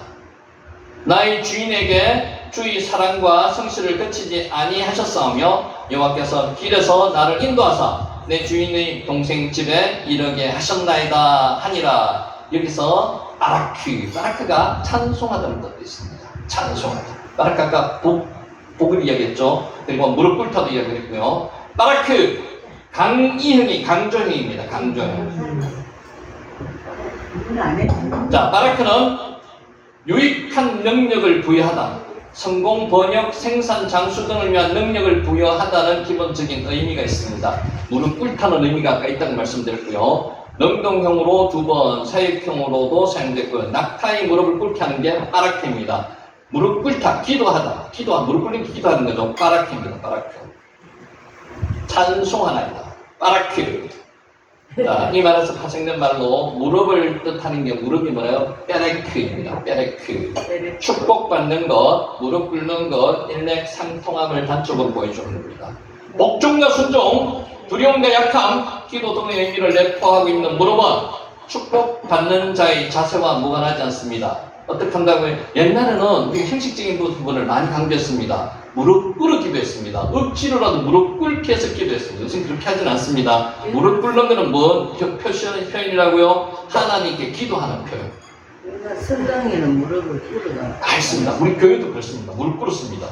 나의 주인에게 주의 사랑과 성실을 그치지 아니하셨사오며 여호와께서 길에서 나를 인도하사 내 주인의 동생 집에 이르게 하셨나이다 하니라. 여기서 바라크가 찬송하다는 뜻도 있습니다. 찬송하다. 바라크가 복을 이야기했죠. 그리고 무릎 꿇다도 이야기했고요. 바라크 강이형이 강조형입니다. 강조형. 자, 바라크는 유익한 능력을 부여하다, 성공, 번역, 생산, 장수 등을 위한 능력을 부여하다는 기본적인 의미가 있습니다. 무릎 꿇다는 의미가 아까 있다고 말씀드렸고요. 능동형으로 2번, 사역형으로도 사용됐고요. 낙타의 무릎을 꿇게 하는 게 바라크입니다. 무릎 꿇다, 기도하다, 무릎 꿇는 게 기도하는 거죠. 바라크입니다. 바라크. 찬송하나이다. 바라크. 자, 이 말에서 파생된 말로 무릎을 뜻하는 게 무릎이 뭐래요? 뼈레크입니다. 뼈레크. 축복받는 것, 무릎 꿇는 것, 일맥상통함을 단적으로 보여주는 겁니다. 복종과 순종, 두려움과 약함, 기도 등의 의미를 내포하고 있는 무릎은 축복받는 자의 자세와 무관하지 않습니다. 어떻게 한다고요? 옛날에는 우리 형식적인 부분을 많이 강조했습니다. 무릎 꿇기도 했습니다. 억지로라도 무릎 꿇게 해서 기도했습니다. 요즘 그렇게 하진 않습니다. 무릎 꿇는 것은 뭔 표현이라고요? 하나님께 기도하는 표현. 성당에는 무릎을 꿇어가. 알습니다. 우리 교회도 그렇습니다. 무릎 꿇었습니다.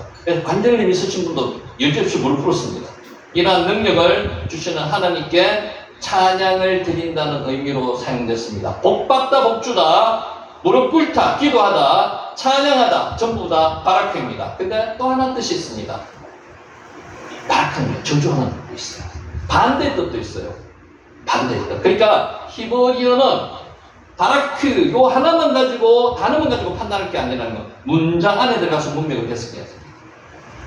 관절염 있으신 분도 여지없이 무릎 꿇었습니다. 이러한 능력을 주시는 하나님께 찬양을 드린다는 의미로 사용됐습니다. 복받다, 복주다, 무릎 꿇다, 기도하다, 찬양하다, 전부 다 바라크입니다. 근데 또 하나 뜻이 있습니다. 바라크는 저주하는 뜻도 있어요. 반대 뜻도 있어요. 반대 뜻. 그러니까 히브리어는 바라크 요 하나만 가지고, 단어만 가지고 판단할 게 아니라는 거. 문장 안에 들어가서 문맥을 해석해야 됩니다.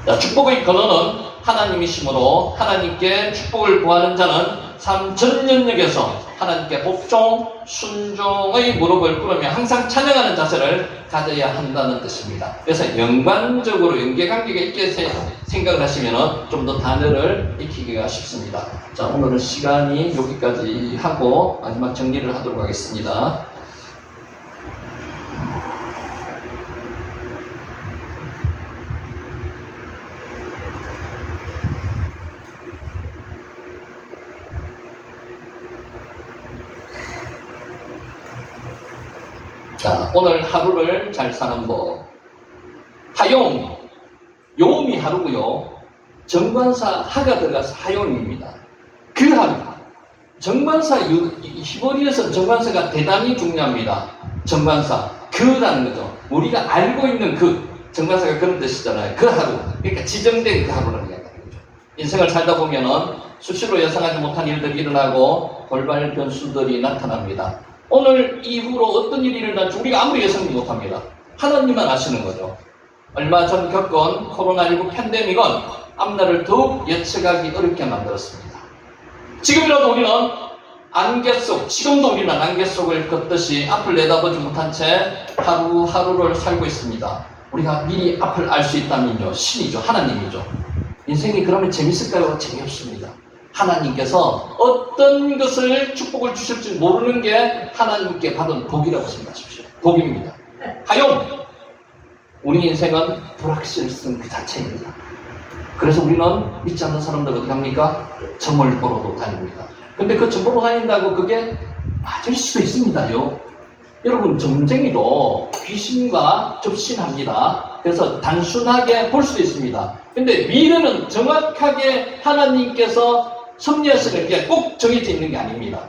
자, 축복의 근원은 하나님이시므로 하나님께 축복을 구하는 자는 삶 전 영역에서 하나님께 복종, 순종의 무릎을 꿇으며 항상 찬양하는 자세를 가져야 한다는 뜻입니다. 그래서 연관적으로 연계관계가 있게 생각을 하시면 좀 더 단어를 익히기가 쉽습니다. 자, 오늘은 시간이 여기까지 하고 마지막 정리를 하도록 하겠습니다. 자, 오늘 하루를 잘 사는 법. 하용, 요음이 하루고요. 정관사 하가 들어가서 하용입니다. 그 하루. 정관사, 히브리어에서 정관사가 대단히 중요합니다. 정관사, 그라는 거죠. 우리가 알고 있는 그, 정관사가 그런 뜻이잖아요. 그 하루. 그러니까 지정된 그 하루라는 이야기하는 거죠. 인생을 살다 보면은 수시로 예상하지 못한 일들이 일어나고 돌발 변수들이 나타납니다. 오늘 이후로 어떤 일이 일어날지 우리가 아무리 예상도 못합니다. 하나님만 아시는 거죠. 얼마 전 겪은 코로나19 팬데믹은 앞날을 더욱 예측하기 어렵게 만들었습니다. 지금이라도 우리는 안개 속, 지금도 우리는 안개 속을 걷듯이 앞을 내다보지 못한 채 하루하루를 살고 있습니다. 우리가 미리 앞을 알 수 있다면요, 신이죠, 하나님이죠. 인생이 그러면 재밌을까요? 재미없습니다. 하나님께서 어떤 것을 축복을 주실지 모르는 게 하나님께 받은 복이라고 생각하십시오. 복입니다. 하용! 우리 인생은 불확실성 그 자체입니다. 그래서 우리는 믿지 않는 사람들 어떻게 합니까? 점을 보러도 다닙니다. 근데 그 점 보러 다닌다고 그게 맞을 수도 있습니다요. 여러분, 점쟁이도 귀신과 접신합니다. 그래서 단순하게 볼 수도 있습니다. 근데 미래는 정확하게 하나님께서 섭리하시는 게 꼭 정해져 있는 게 아닙니다.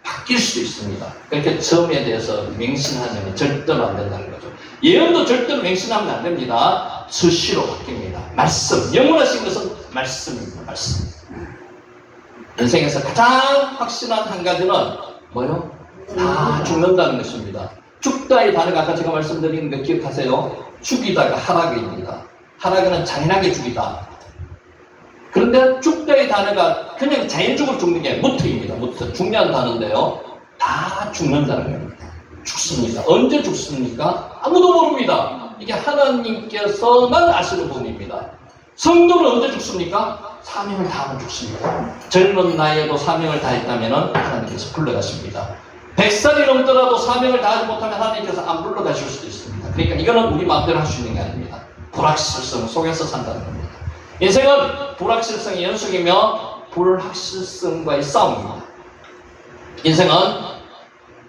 바뀔 수도 있습니다. 그러니까 점에 대해서 맹신하면 절대로 안 된다는 거죠. 예언도 절대로 맹신하면 안 됩니다. 수시로 바뀝니다. 말씀, 영원하신 것은 말씀입니다. 말씀. 인생에서 가장 확실한 한 가지는 뭐요? 다 죽는다는 것입니다. 죽다의 단어가 아까 제가 말씀드린 거 기억하세요? 죽이다가 하락입니다. 하락은 잔인하게 죽이다. 그런데 죽다의 단어가 그냥 자연적으로 죽는 게 무트입니다. 무트. 중요한 단어인데요. 다 죽는다는 겁니다. 죽습니다. 언제 죽습니까? 아무도 모릅니다. 이게 하나님께서만 아시는 분입니다. 성도는 언제 죽습니까? 사명을 다하면 죽습니다. 젊은 나이에도 사명을 다했다면 하나님께서 불러가십니다. 100살이 넘더라도 사명을 다하지 못하면 하나님께서 안 불러가실 수도 있습니다. 그러니까 이거는 우리 마음대로 할 수 있는 게 아닙니다. 불확실성 속에서 산다는 겁니다. 인생은 불확실성의 연속이며 불확실성과의 싸움입니다. 인생은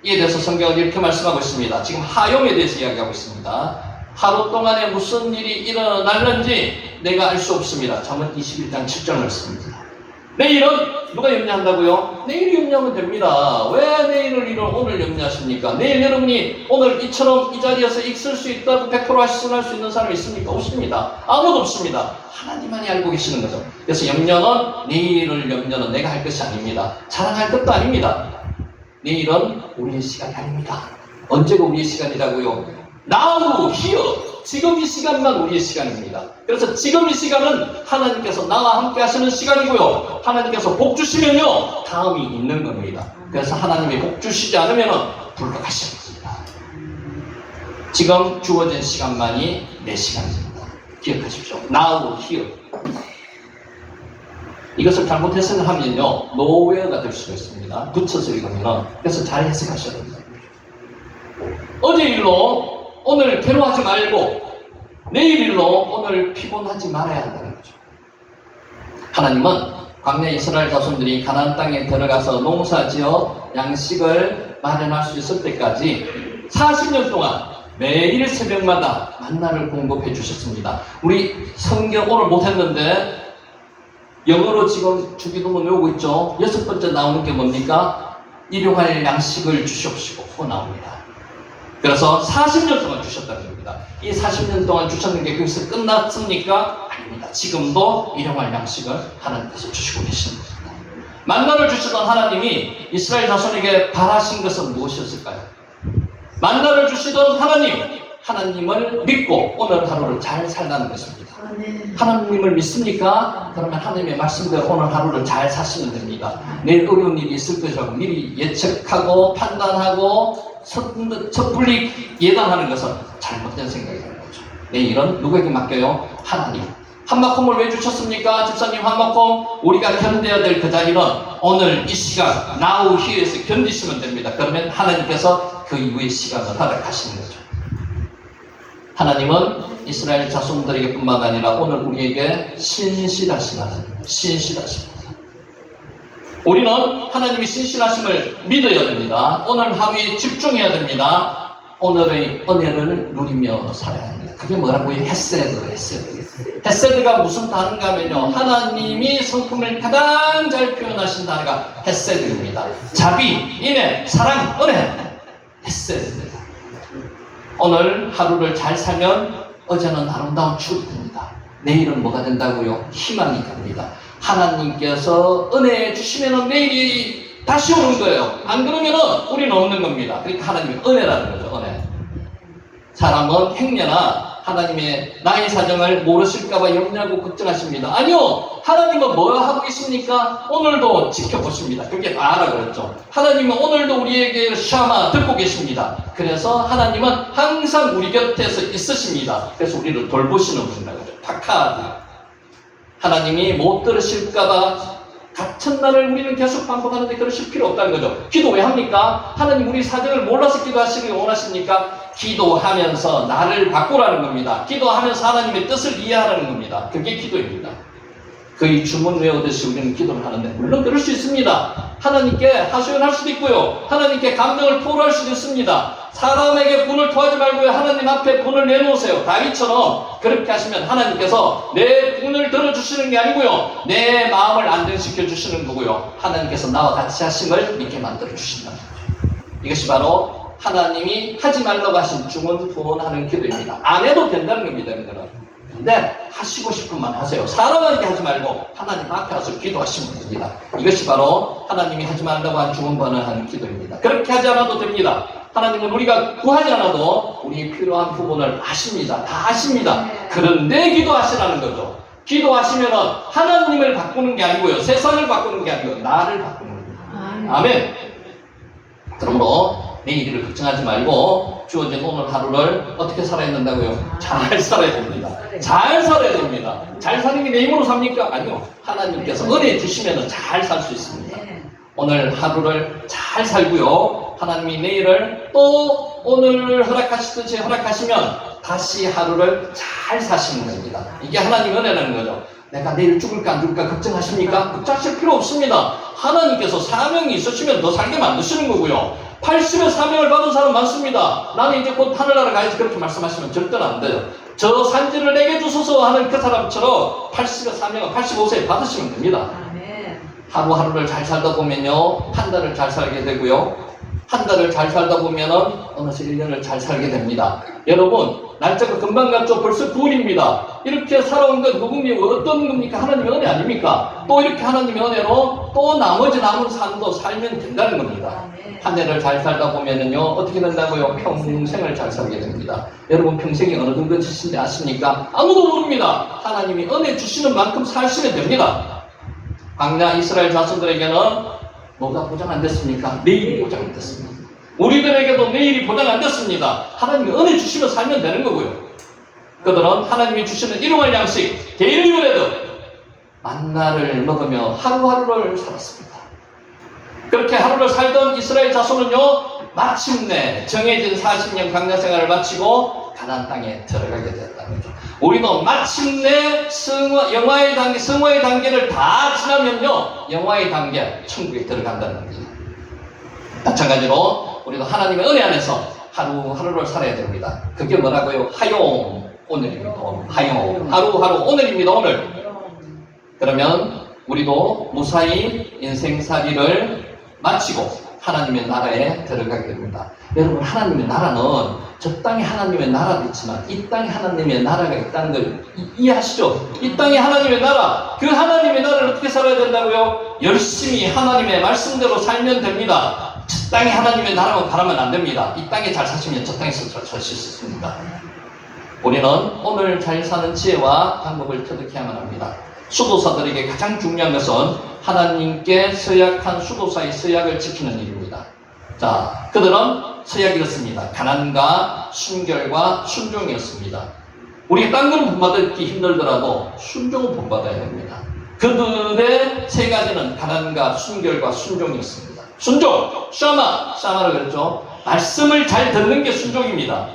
이에 대해서 성경은 이렇게 말씀하고 있습니다. 지금 하용에 대해서 이야기하고 있습니다. 하루 동안에 무슨 일이 일어날는지 내가 알 수 없습니다. 잠언 21장 7절 말씀입니다. 내일은 누가 염려한다고요? 내일 염려하면 됩니다. 왜 내일을 오늘 염려하십니까? 내일 여러분이 오늘 이처럼 이 자리에서 있을 수 있다고 100% 확신할 수 있는 사람이 있습니까? 없습니다. 아무도 없습니다. 하나님만이 알고 계시는 거죠. 그래서 염려는 내일을 내가 할 것이 아닙니다. 자랑할 것도 아닙니다. 내일은 우리의 시간이 아닙니다. 언제가 우리의 시간이라고요? Now, here. 지금 이 시간만 우리의 시간입니다. 그래서 지금 이 시간은 하나님께서 나와 함께 하시는 시간이고요. 하나님께서 복 주시면요, 다음이 있는 겁니다. 그래서 하나님이 복 주시지 않으면 불러가시는 겁니다. 지금 주어진 시간만이 내 시간입니다. 기억하십시오. Now, here. 이것을 잘못 해석하면요, nowhere가 될 수가 있습니다. 붙여서 읽으면. 그래서 잘 해석하셔야 됩니다. 어제 일로 오늘 괴로워하지 말고 내일 일로 오늘 피곤하지 말아야 한다는 거죠. 하나님은 광야 이스라엘 자손들이 가나안 땅에 들어가서 농사지어 양식을 마련할 수 있을 때까지 40년 동안 매일 새벽마다 만나를 공급해 주셨습니다. 우리 성경 오늘 못했는데 영어로 지금 주기도문 외우고 있죠. 6번째 나오는 게 뭡니까? 일용할 양식을 주시옵시고 나옵니다. 그래서 40년 동안 주셨다는 겁니다. 이 40년 동안 주셨는 게 거기서 끝났습니까? 아닙니다. 지금도 일용할 양식을 하나님께서 주시고 계시는 겁니다. 만나를 주시던 하나님이 이스라엘 자손에게 바라신 것은 무엇이었을까요? 만나를 주시던 하나님을 믿고 오늘 하루를 잘 살라는 것입니다. 하나님을 믿습니까? 그러면 하나님의 말씀대로 오늘 하루를 잘 사시면 됩니다. 내일 어려운 일이 있을 것이라고 미리 예측하고 판단하고 섣불리 예단하는 것은 잘못된 생각이라는 거죠. 내일은 누구에게 맡겨요? 하나님. 한마콤을 왜 주셨습니까? 집사님, 한마콤 우리가 견뎌야 될 그 자리는 오늘 이 시간 now here에서 견디시면 됩니다. 그러면 하나님께서 그 이후의 시간을 허락하시는 거죠. 하나님은 이스라엘 자손들에게 뿐만 아니라 오늘 우리에게 신실하신 하나님, 신실하신 하나님. 우리는 하나님이 신실하심을 믿어야 됩니다. 오늘 하루에 집중해야 됩니다. 오늘의 은혜를 누리며 살아야 합니다. 그게 뭐라고요? 헤세드가 무슨 단어인가 하면요, 하나님이 성품을 가장 잘 표현하신 단어가 헤세드입니다. 자비, 인애, 사랑, 은혜, 헤세드입니다. 오늘 하루를 잘 살면 어제는 아름다운 추억이 됩니다. 내일은 뭐가 된다고요? 희망이 됩니다. 하나님께서 은혜 주시면 내일이 다시 오는 거예요. 안 그러면 우리는 없는 겁니다. 그러니까 하나님의 은혜라는 거죠. 은혜. 사람은 행여나 하나님의 나의 사정을 모르실까봐 염려하고 걱정하십니다. 아니요, 하나님은 뭐 하고 계십니까? 오늘도 지켜보십니다. 그렇게 말하라 그랬죠. 하나님은 오늘도 우리에게 샤마 듣고 계십니다. 그래서 하나님은 항상 우리 곁에서 있으십니다. 그래서 우리를 돌보시는 분이라고 그러죠. 파카드. 하나님이 못 들으실까봐 같은 날을 우리는 계속 반복하는데 그러실 필요 없다는 거죠. 기도 왜 합니까? 하나님 우리 사정을 몰라서 기도하시길 원하십니까? 기도하면서 나를 바꾸라는 겁니다. 기도하면서 하나님의 뜻을 이해하라는 겁니다. 그게 기도입니다. 그의 주문 외우듯이 우리는 기도를 하는데 물론 그럴 수 있습니다. 하나님께 하소연할 수도 있고요. 하나님께 감정을 토로할 수도 있습니다. 사람에게 분을 토하지 말고요. 하나님 앞에 분을 내놓으세요. 다윗처럼 그렇게 하시면 하나님께서 내 분을 들어주시는 게 아니고요. 내 마음을 안정시켜 주시는 거고요. 하나님께서 나와 같이 하심을 믿게 만들어 주신다는 거죠. 이것이 바로 하나님이 하지 말라고 하신 주문 부원하는 기도입니다. 안 해도 된다는 겁니다. 근데 하시고 싶으면 하세요. 사람에게 하지 말고 하나님 앞에 와서 기도하시면 됩니다. 이것이 바로 하나님이 하지 말라고 한 주문 부원하는 기도입니다. 그렇게 하지 않아도 됩니다. 하나님은 우리가 구하지 않아도 우리 필요한 부분을 아십니다. 다 아십니다. 그런데 기도하시라는 거죠. 기도하시면 하나님을 바꾸는 게 아니고요. 세상을 바꾸는 게 아니고 나를 바꾸는 겁니다. 아멘. 그러므로 내일을 걱정하지 말고 주어진 오늘 하루를 어떻게 살아야 된다고요? 잘 살아야 됩니다. 잘 살아야 됩니다. 잘 사는 게 내 힘으로 삽니까? 아니요. 하나님께서 은혜 주시면 잘 살 수 있습니다. 오늘 하루를 잘 살고요. 하나님이 내일을 또 오늘 허락하시듯이 허락하시면 다시 하루를 잘 사시는 겁니다. 이게 하나님의 은혜라는 거죠. 내가 내일 죽을까 안 죽을까 걱정하십니까? 걱정하실 필요 없습니다. 하나님께서 사명이 있으시면 더 살게 만드시는 거고요. 80의 사명을 받은 사람 많습니다. 나는 이제 곧 하늘나라 가야지 그렇게 말씀하시면 절대로 안 돼요. 저 산지를 내게 주소서 하는 그 사람처럼 80의 사명을 85세에 받으시면 됩니다. 하루하루를 잘 살다 보면요, 한 달을 잘 살게 되고요, 한 달을 잘 살다 보면은 어느새 1년을 잘 살게 됩니다. 여러분, 날짜가 금방 갔죠? 벌써 9월입니다. 이렇게 살아온 건 누굽니까? 어떤 겁니까? 하나님의 은혜 아닙니까? 또 이렇게 하나님의 은혜로 또 나머지 남은 삶도 살면 된다는 겁니다. 한 해를 잘 살다 보면은요, 어떻게 된다고요? 평생을 잘 살게 됩니다. 여러분, 평생이 어느 정도 주신지 아십니까? 아무도 모릅니다. 하나님이 은혜 주시는 만큼 사시면 됩니다. 광야 이스라엘 자손들에게는 뭐가 보장 안 됐습니까? 내일이 보장 안 됐습니다. 우리들에게도 내일이 보장 안 됐습니다. 하나님이 은혜 주시면 살면 되는 거고요. 그들은 하나님이 주시는 일용할 양식, 데일리 브레드, 만나를 먹으며 하루하루를 살았습니다. 그렇게 하루를 살던 이스라엘 자손은요, 마침내 정해진 40년 광야 생활을 마치고 가나안 땅에 들어가게 되었다는 거죠. 우리도 마침내 영화의 단계를 다 지나면요, 영화의 단계, 천국에 들어간다는 겁니다. 마찬가지로 우리도 하나님의 은혜 안에서 하루하루를 살아야 됩니다. 그게 뭐라고요? 하용, 오늘입니다. 하용, 하루하루, 오늘입니다. 오늘. 그러면 우리도 무사히 인생살이를 마치고 하나님의 나라에 들어가게 됩니다. 여러분, 하나님의 나라는 저 땅에 하나님의 나라도 있지만 이 땅에 하나님의 나라가 있다는 걸 이해하시죠? 이 땅에 하나님의 나라, 그 하나님의 나라를 어떻게 살아야 된다고요? 열심히 하나님의 말씀대로 살면 됩니다. 저 땅에 하나님의 나라만 바라면 안 됩니다. 이 땅에 잘 사시면 저 땅에서 잘 살 수 있습니다. 우리는 오늘 잘 사는 지혜와 방법을 터득해야만 합니다. 수도사들에게 가장 중요한 것은 하나님께 서약한 수도사의 서약을 지키는 일입니다. 자, 그들은 서약이었습니다. 가난과 순결과 순종이었습니다. 우리가 딴 건 본받기 힘들더라도 순종은 본받아야 됩니다. 그들의 세 가지는 가난과 순결과 순종이었습니다. 순종! 샤마를 그랬죠. 말씀을 잘 듣는 게 순종입니다.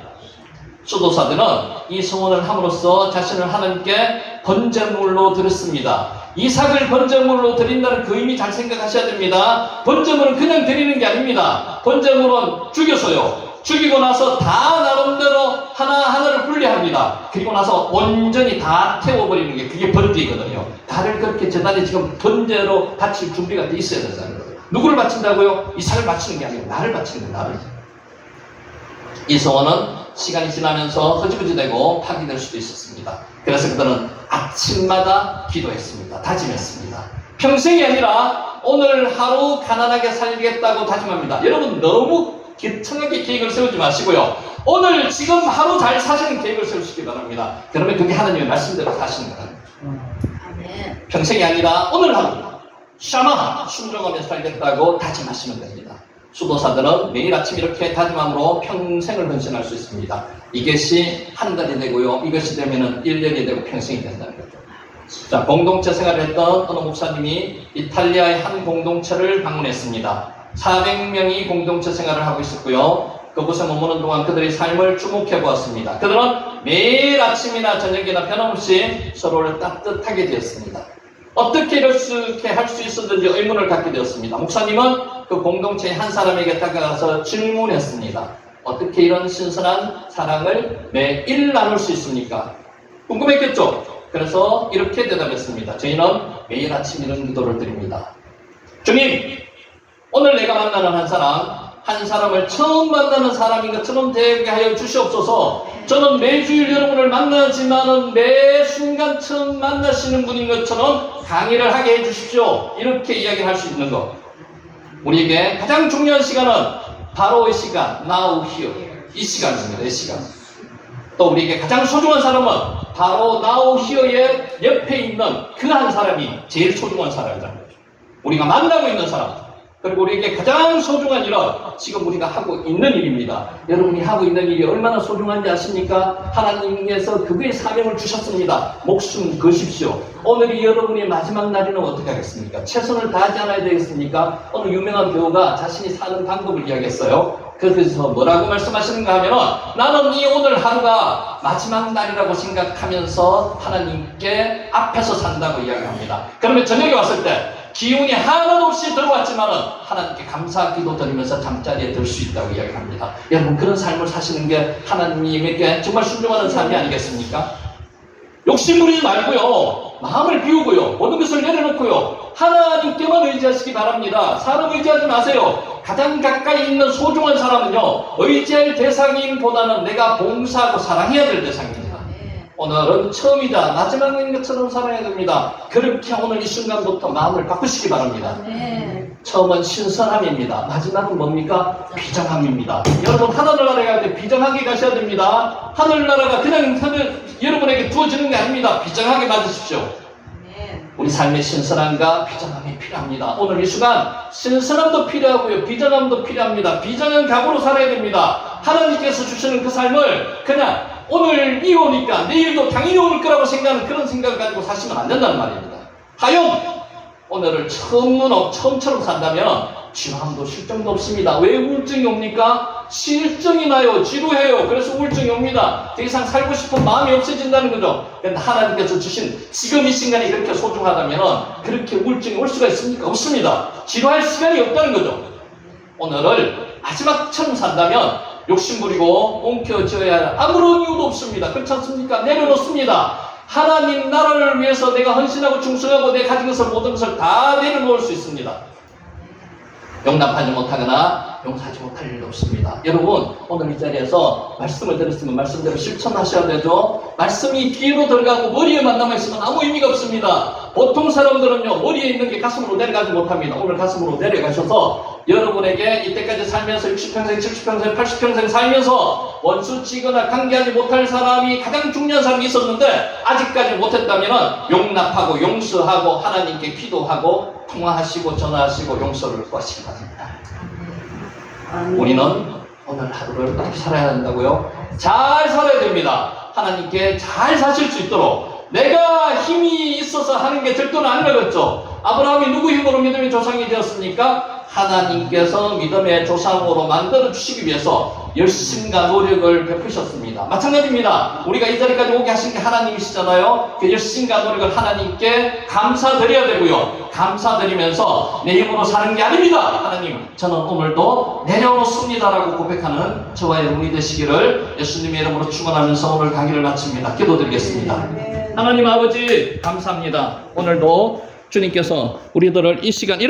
수도사들은 이 소원을 함으로써 자신을 하나님께 번제물로 드렸습니다. 이삭을 번제물로 드린다는 그 의미 잘 생각하셔야 됩니다. 번제물은 그냥 드리는 게 아닙니다. 번제물은 죽여서요, 죽이고 나서 다 나름대로 하나하나를 분리합니다. 그리고 나서 온전히 다 태워버리는 게 그게 번제이거든요. 다를 그렇게 재단에 지금 번제로 바칠 준비가 돼 있어야 된다는 거예요. 누구를 바친다고요? 이삭을 바치는 게 아니고 나를 바치는 거예요. 나를. 이 소원은 시간이 지나면서 허지부지되고 파기될 수도 있었습니다. 그래서 그들은 아침마다 기도했습니다. 다짐했습니다. 평생이 아니라 오늘 하루 가난하게 살겠다고 다짐합니다. 여러분, 너무 기청하게 계획을 세우지 마시고요, 오늘 지금 하루 잘 사시는 계획을 세우시기 바랍니다. 그러면 그게 하나님의 말씀대로 사시는 거예요. 평생이 아니라 오늘 하루 샤마 순종하며 살겠다고 다짐하시면 됩니다. 수도사들은 매일 아침 이렇게 다짐함으로 평생을 헌신할 수 있습니다. 이것이 한 달이 되고요, 이것이 되면은 1년이 되고 평생이 된다는 거죠. 자, 공동체 생활을 했던 어느 목사님이 이탈리아의 한 공동체를 방문했습니다. 400명이 공동체 생활을 하고 있었고요, 그곳에 머무는 동안 그들의 삶을 주목해 보았습니다. 그들은 매일 아침이나 저녁이나 변함없이 서로를 따뜻하게 되었습니다. 어떻게 이렇게 할 수 있었는지 의문을 갖게 되었습니다. 목사님은 그 공동체의 한 사람에게 다가가서 질문했습니다. 어떻게 이런 신선한 사랑을 매일 나눌 수 있습니까? 궁금했겠죠? 그래서 이렇게 대답했습니다. 저희는 매일 아침 이런 기도를 드립니다. 주님, 오늘 내가 만나는 한 사람을 처음 만나는 사람인 것처럼 되게 하여 주시옵소서. 저는 매주일 여러분을 만나지만은 매 순간 처음 만나시는 분인 것처럼 강의를 하게 해주십시오. 이렇게 이야기할 수 있는 것. 우리에게 가장 중요한 시간은 바로 이 시간, now here, 이 시간입니다. 이 시간. 또 우리에게 가장 소중한 사람은 바로 now here의 옆에 있는 그 한 사람이 제일 소중한 사람이라는 거죠. 우리가 만나고 있는 사람, 그리고 우리에게 가장 소중한 일은 지금 우리가 하고 있는 일입니다. 여러분이 하고 있는 일이 얼마나 소중한지 아십니까? 하나님께서 그거에 사명을 주셨습니다. 목숨 거십시오. 오늘이 여러분의 마지막 날이면 어떻게 하겠습니까? 최선을 다하지 않아야 되겠습니까? 어느 유명한 배우가 자신이 사는 방법을 이야기했어요. 그래서 뭐라고 말씀하시는가 하면은 나는 이 오늘 하루가 마지막 날이라고 생각하면서 하나님께 앞에서 산다고 이야기합니다. 그러면 저녁에 왔을 때 기운이 하나도 없이 들어왔지만은 하나님께 감사 기도 드리면서 잠자리에 들 수 있다고 이야기합니다. 여러분 그런 삶을 사시는 게 하나님에게 정말 순종하는 삶이 아니겠습니까? 욕심 부리지 말고요. 마음을 비우고요. 모든 것을 내려놓고요. 하나님께만 의지하시기 바랍니다. 사람 의지하지 마세요. 가장 가까이 있는 소중한 사람은요. 의지할 대상인보다는 내가 봉사하고 사랑해야 될 대상입니다. 오늘은 처음이다 마지막인 것처럼 살아야 됩니다. 그렇게 오늘 이 순간부터 마음을 바꾸시기 바랍니다. 처음은 신선함입니다. 마지막은 뭡니까? 비정함입니다. 여러분 하늘나라에 갈 때 비정하게 가셔야 됩니다. 하늘나라가 그냥 여러분에게 주어지는 게 아닙니다. 비정하게 맞으십시오. 우리 삶의 신선함과 비정함이 필요합니다. 오늘 이 시간 신선함도 필요하고요. 비정함도 필요합니다. 비정한 각오로 살아야 됩니다. 하나님께서 주시는 그 삶을 그냥 오늘 이 오니까 내일도 당연히 올 거라고 생각하는 그런 생각을 가지고 사시면 안 된다는 말입니다. 하여 오늘을 처음처럼 산다면 지루함도 실정도 없습니다. 왜 우울증이 옵니까? 실증이 나요. 지루해요. 그래서 우울증이 옵니다. 더 이상 살고 싶은 마음이 없어진다는 거죠. 그런데 하나님께서 주신 지금 이 시간이 그렇게 소중하다면 그렇게 우울증이 올 수가 있습니까? 없습니다. 지루할 시간이 없다는 거죠. 오늘을 마지막처럼 산다면 욕심부리고 엉켜져야 할 아무런 이유도 없습니다. 그렇지 않습니까? 내려놓습니다. 하나님 나라를 위해서 내가 헌신하고 충성하고 내 가진 것을 모든 것을 다 내려놓을 수 있습니다. 용납하지 못하거나 용서하지 못할 일도 없습니다. 여러분 오늘 이 자리에서 말씀을 들었으면 말씀대로 실천하셔야 되죠. 말씀이 귀로 들어가고 머리에만 남아있으면 아무 의미가 없습니다. 보통 사람들은요 머리에 있는 게 가슴으로 내려가지 못합니다. 오늘 가슴으로 내려가셔서 여러분에게 이때까지 살면서 60평생, 70평생, 80평생 살면서 원수 치거나 관계하지 못할 사람이 가장 중요한 사람이 있었는데 아직까지 못했다면 용납하고 용서하고 하나님께 기도하고 통화하시고 전화하시고 용서를 구하시기 바랍니다. 우리는 오늘 하루를 어떻게 살아야 한다고요? 잘 살아야 됩니다. 하나님께 잘 사실 수 있도록 내가 힘이 있어서 하는 게 절도는 아니라겠죠. 아브라함이 누구 힘으로 믿음의 조상이 되었습니까? 하나님께서 믿음의 조상으로 만들어 주시기 위해서 열심과 노력을 베푸셨습니다. 마찬가지입니다. 우리가 이 자리까지 오게 하신 게 하나님이시잖아요. 그 열심과 노력을 하나님께 감사드려야 되고요. 감사드리면서 내 힘으로 사는 게 아닙니다. 하나님, 저는 오늘도 내려놓습니다라고 고백하는 저와 여러분이 되시기를 예수님의 이름으로 축원하면서 오늘 강의를 마칩니다. 기도드리겠습니다. 하나님 아버지 감사합니다. 오늘도 주님께서 우리들을 이 시간 이렇게